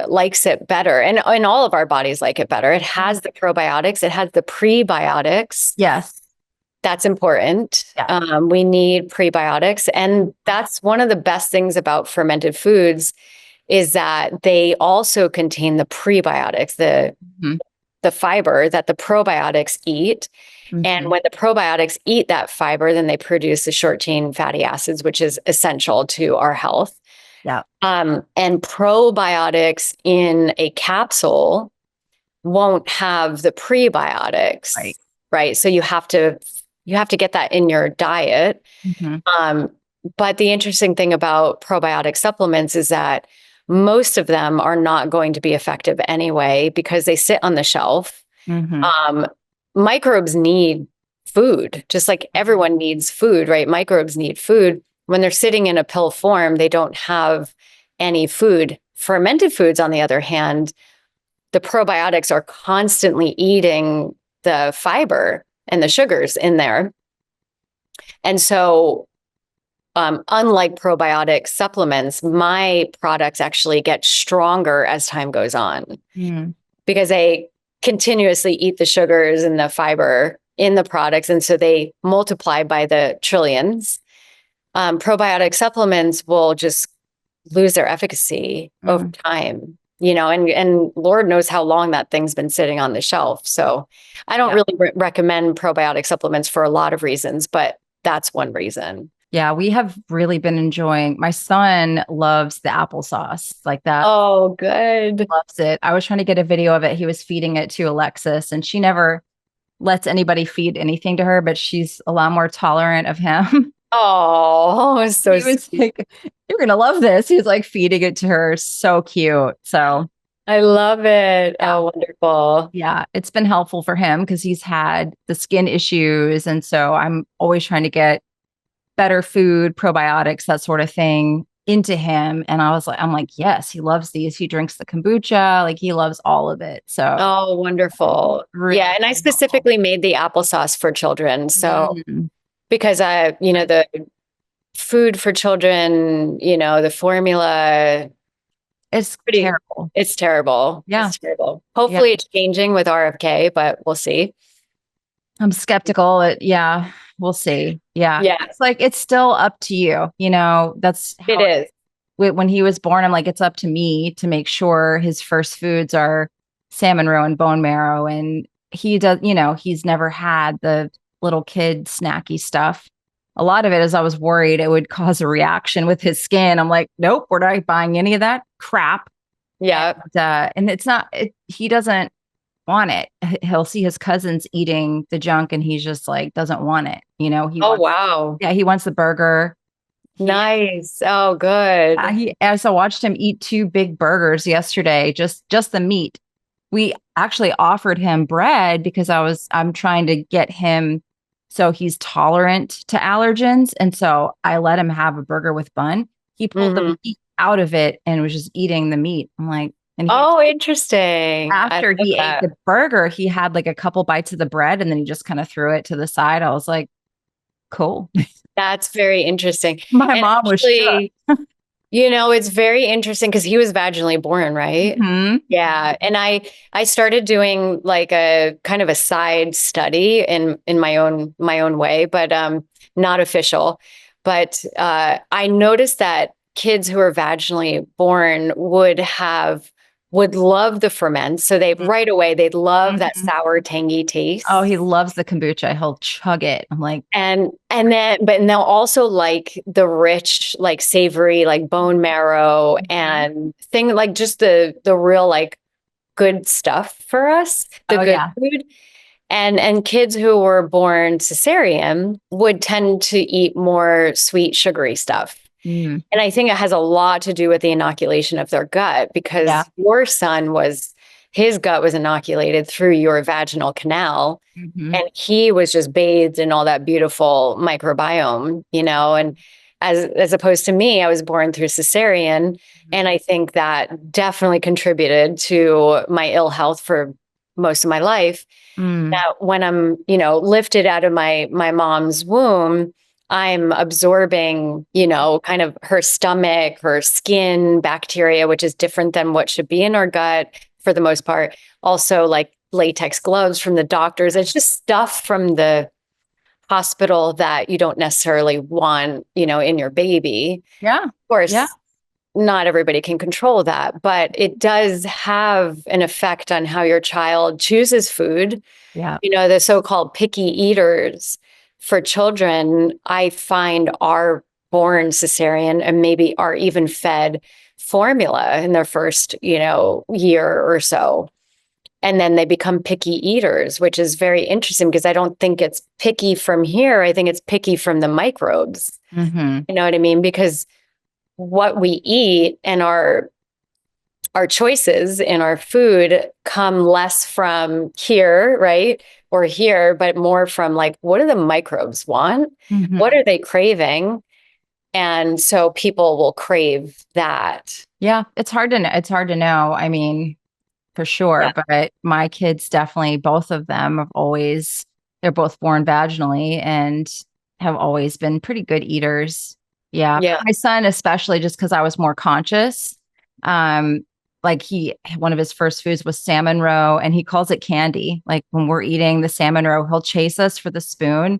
likes it better. And all of our bodies like it better. It has the probiotics, it has the prebiotics. Yes. That's important. Yeah. We need prebiotics. And that's one of the best things about fermented foods is that they also contain the prebiotics, the fiber that the probiotics eat. And when the probiotics eat that fiber, then they produce the short chain fatty acids, which is essential to our health. Yeah. And probiotics in a capsule won't have the prebiotics. Right. So you have to get that in your diet. But the interesting thing about probiotic supplements is that most of them are not going to be effective anyway because they sit on the shelf. Microbes need food, just like everyone needs food, right? Microbes need food. When they're sitting in a pill form, they don't have any food. Fermented foods, on the other hand, the probiotics are constantly eating the fiber and the sugars in there. And so, unlike probiotic supplements, my products actually get stronger as time goes on because they continuously eat the sugars and the fiber in the products. And so they multiply by the trillions. Probiotic supplements will just lose their efficacy over time, and Lord knows how long that thing's been sitting on the shelf. So I don't really recommend probiotic supplements for a lot of reasons, but that's one reason. Yeah, we have really been enjoying. My son loves the applesauce like that. Oh, good. Loves it. I was trying to get a video of it. He was feeding it to Alexis, and she never lets anybody feed anything to her, but she's a lot more tolerant of him. Oh, so he was like, "You're gonna love this." He was like feeding it to her. So cute. So I love it. Yeah. Oh, wonderful. Yeah, it's been helpful for him because he's had the skin issues, and so I'm always trying to get better food, probiotics, that sort of thing into him. And I'm like, yes, he loves these. He drinks the kombucha, like he loves all of it. So, oh, wonderful. Really yeah. And I specifically made the applesauce for children. So, because the food for children, the formula, it's pretty terrible. It's terrible. Yeah. It's terrible. Hopefully it's changing with RFK, but we'll see. I'm skeptical. We'll see. Yeah. It's like, it's still up to you. That's how it is. When he was born, I'm like, it's up to me to make sure his first foods are salmon roe and bone marrow. And he does, he's never had the little kid snacky stuff. A lot of it is I was worried it would cause a reaction with his skin. I'm like, nope, we're not buying any of that crap. Yeah. And it's not, he doesn't want it. He'll see his cousins eating the junk and he's just like, doesn't want it. Wow. Yeah. He wants the burger. Nice. Oh, good. I watched him eat 2 big burgers yesterday, just the meat. We actually offered him bread because I'm trying to get him so he's tolerant to allergens. And so I let him have a burger with bun. he pulled the Mhm. meat out of it and was just eating the meat. I'm like, and Oh, interesting. I after love he ate that. the burger, he had like a couple bites of the bread and then he just kind of threw it to the side. I was like, cool. That's very interesting. My And mom was shook. actually, it's very interesting because he was vaginally born, right? Mhm. Yeah. And I started doing like a kind of a side study in my own way, but not official. But I noticed that kids who are vaginally born would love the ferment. So right away they'd love that Mhm. sour, tangy Oh, taste. he loves the kombucha. He'll chug it. I'm like, And they'll also like the rich, like savory, like bone marrow Mhm. and thing like just the real like good stuff for us, the oh good yeah. food. And kids who were born cesarean would tend to eat more sweet, sugary stuff. Mm. And I think it has a lot to do with the inoculation of their gut Yeah. because his gut was inoculated through your vaginal canal Mhm. and he was just bathed in all that beautiful microbiome, and as opposed to me, I was born through cesarean, and I think that definitely contributed to my ill health for most of my life. Mm. That when I'm, lifted out of my mom's womb, I'm absorbing, kind of her stomach, her skin bacteria, which is different than what should be in our gut for the most part. Also, like latex gloves from the doctors. It's just stuff from the hospital that you don't necessarily want, in your baby. Yeah. Of Yeah. course, not everybody can control that, but it does have an effect on how your child chooses food. Yeah. The so-called picky eaters for children, I find are born cesarean and maybe are even fed formula in their first, year or so. And then they become picky eaters, which is very interesting because I don't think it's picky from here. I think it's picky from the microbes. Mhm. You know what I mean? Because what we eat and our choices in our food come less from here, right? Or here, but more from like, what do the microbes want? What Mhm. are they craving? And so people will crave that. Yeah, it's hard to know. It's hard to know. I mean, for sure, Yeah. but my kids definitely, both of them have always, they're both born vaginally and have always been pretty good eaters. Yeah. Yeah. My son, especially just because I was more conscious. Um, like one of his first foods was salmon roe and he calls it candy. Like when we're eating the salmon roe, he'll chase us for the spoon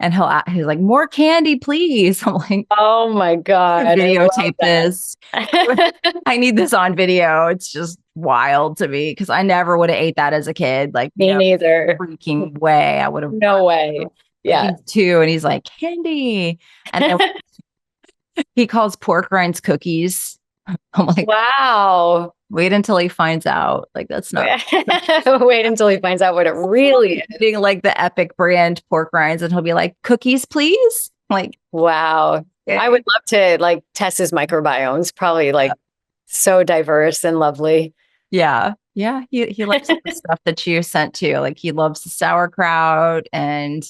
and he's like, more candy, please. I'm like, Oh my God. I love videotape this. that. I need this on video. It's just wild to me because I never would have ate that as a kid. Like, Me no neither. freaking way. I would have. No way. And Yeah. he's 2 and he's like, candy. And then he calls pork rinds cookies. I'm like, Wow. wait until he finds out. Like, that's not Wait until he finds out what it really is. eating like the Epic brand pork rinds. And he'll be like, cookies, please. Like, Wow. I okay. would love to like test his microbiomes. Probably like so diverse and lovely. Yeah. Yeah. He likes the stuff that you sent to. Like he loves the sauerkraut and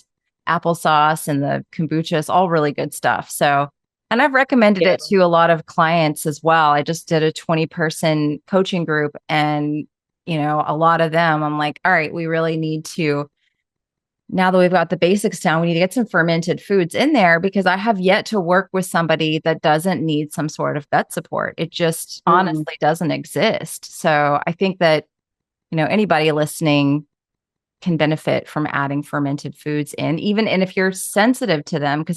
applesauce and the kombucha is all really good stuff. So, and I've recommended Yeah. it to a lot of clients as well. I just did a 20-person coaching group and, a lot of them, I'm like, all right, we really need to, now that we've got the basics down, we need to get some fermented foods in there because I have yet to work with somebody that doesn't need some sort of gut support. It just Mm. honestly doesn't exist. So I think that, anybody listening can benefit from adding fermented foods in, even and if you're sensitive to them, because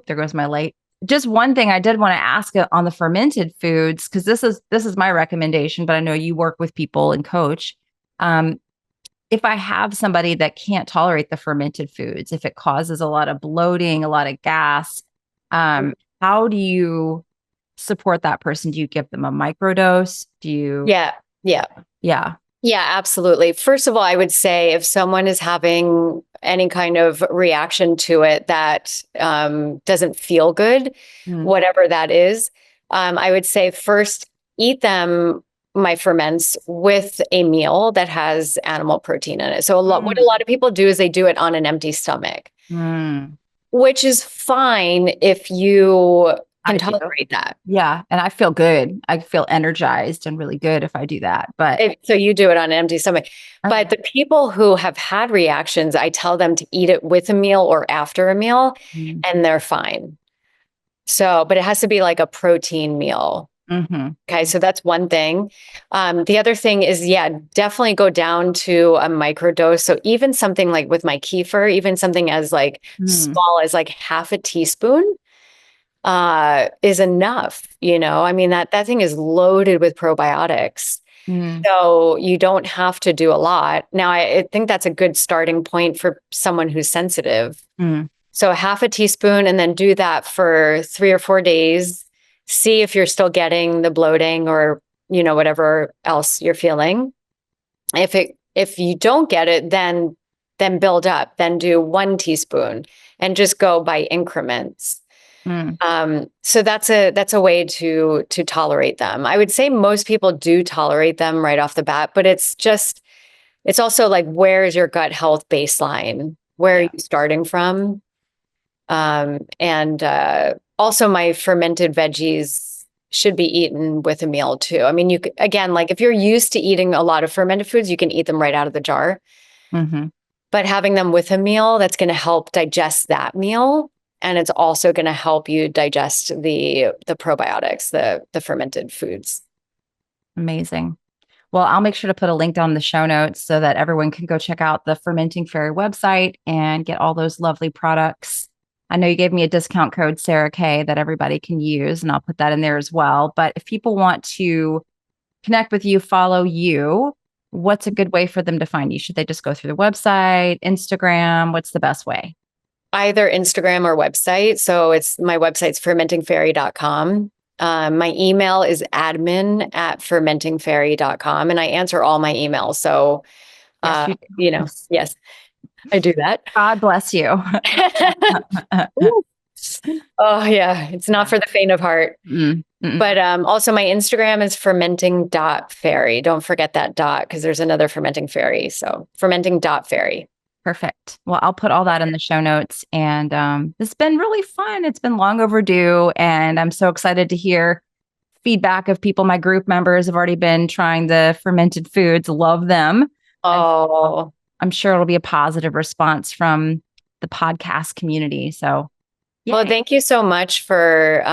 there goes my light. Just one thing I did want to ask on the fermented foods, because this is my recommendation, but I know you work with people and coach. If I have somebody that can't tolerate the fermented foods, if it causes a lot of bloating, a lot of gas, how do you support that person? Do you give them a microdose? Do you? Yeah. Yeah. Yeah. Yeah, absolutely. First of all, I would say if someone is having any kind of reaction to it that doesn't feel good, Mm. whatever that is, I would say first eat them, my ferments, with a meal that has animal protein in it. So what a lot of people do is they do it on an empty stomach, Mm. which is fine if you can I do. tolerate that. Yeah. And I feel good. I feel energized and really good if I do that. But So you do it on an empty stomach. But the people who have had reactions, I tell them to eat it with a meal or after a meal, and they're fine. So, but it has to be like a protein meal. Okay, so that's one thing. The other thing is, definitely go down to a microdose. So even something like with my kefir, even something as like small as like half a teaspoon is enough. I mean, that thing is loaded with probiotics. So you don't have to do a lot. Now, I think that's a good starting point for someone who's sensitive. So half a teaspoon, and then do that for 3 or 4 days. See if you're still getting the bloating or, whatever else you're feeling. If you don't get it, then build up, then do 1 teaspoon and just go by increments. So that's a way to tolerate them. I would say most people do tolerate them right off the bat, but it's also like, where is your gut health baseline? Where are you starting from? And also my fermented veggies should be eaten with a meal too. I mean, again, like if you're used to eating a lot of fermented foods, you can eat them right out of the jar. But having them with a meal, that's going to help digest that meal. And it's also going to help you digest the probiotics, the fermented foods. Amazing. Well, I'll make sure to put a link down in the show notes so that everyone can go check out the Fermenting Fairy website and get all those lovely products. I know you gave me a discount code, Sarah K, that everybody can use, and I'll put that in there as well. But if people want to connect with you, follow you, what's a good way for them to find you? Should they just go through the website, Instagram? What's the best way? Either Instagram or website. So my website's fermentingfairy.com. My email is admin@fermentingfairy.com, and I answer all my emails. So, yes, I do that. God bless you. Oh yeah, it's not for the faint of heart. But also my Instagram is fermenting.fairy. Don't forget that dot, because there's another fermenting fairy. So fermenting.fairy. Perfect. Well, I'll put all that in the show notes. And it's been really fun. It's been long overdue. And I'm so excited to hear feedback of people. My group members have already been trying the fermented foods. Love them. Oh, I'm sure it'll be a positive response from the podcast community. So, yay. Well, thank you so much for,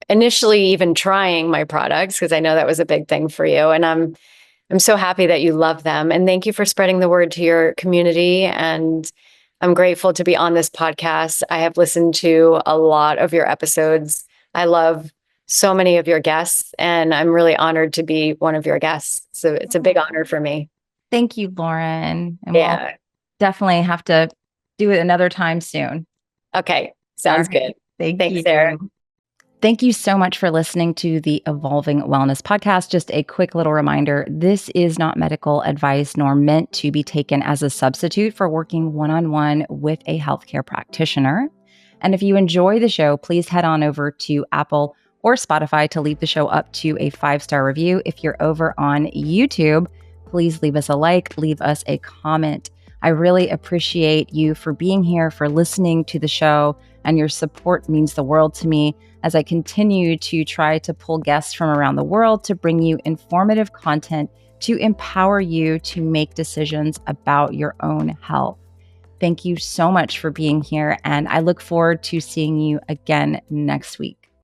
initially even trying my products, because I know that was a big thing for you. And I'm so happy that you love them. And thank you for spreading the word to your community. And I'm grateful to be on this podcast. I have listened to a lot of your episodes. I love so many of your guests, and I'm really honored to be one of your guests. So it's a big honor for me. Thank you, Lauren. And we'll definitely have to do it another time soon. Okay. Sounds good. Thanks, Sarah. Thank you so much for listening to the Evolving Wellness Podcast. Just a quick little reminder, this is not medical advice nor meant to be taken as a substitute for working one-on-one with a healthcare practitioner. And if you enjoy the show, please head on over to Apple or Spotify to leave the show up to a 5-star review. If you're over on YouTube, please leave us a like, leave us a comment. I really appreciate you for being here, for listening to the show, and your support means the world to me as I continue to try to pull guests from around the world to bring you informative content to empower you to make decisions about your own health. Thank you so much for being here, and I look forward to seeing you again next week.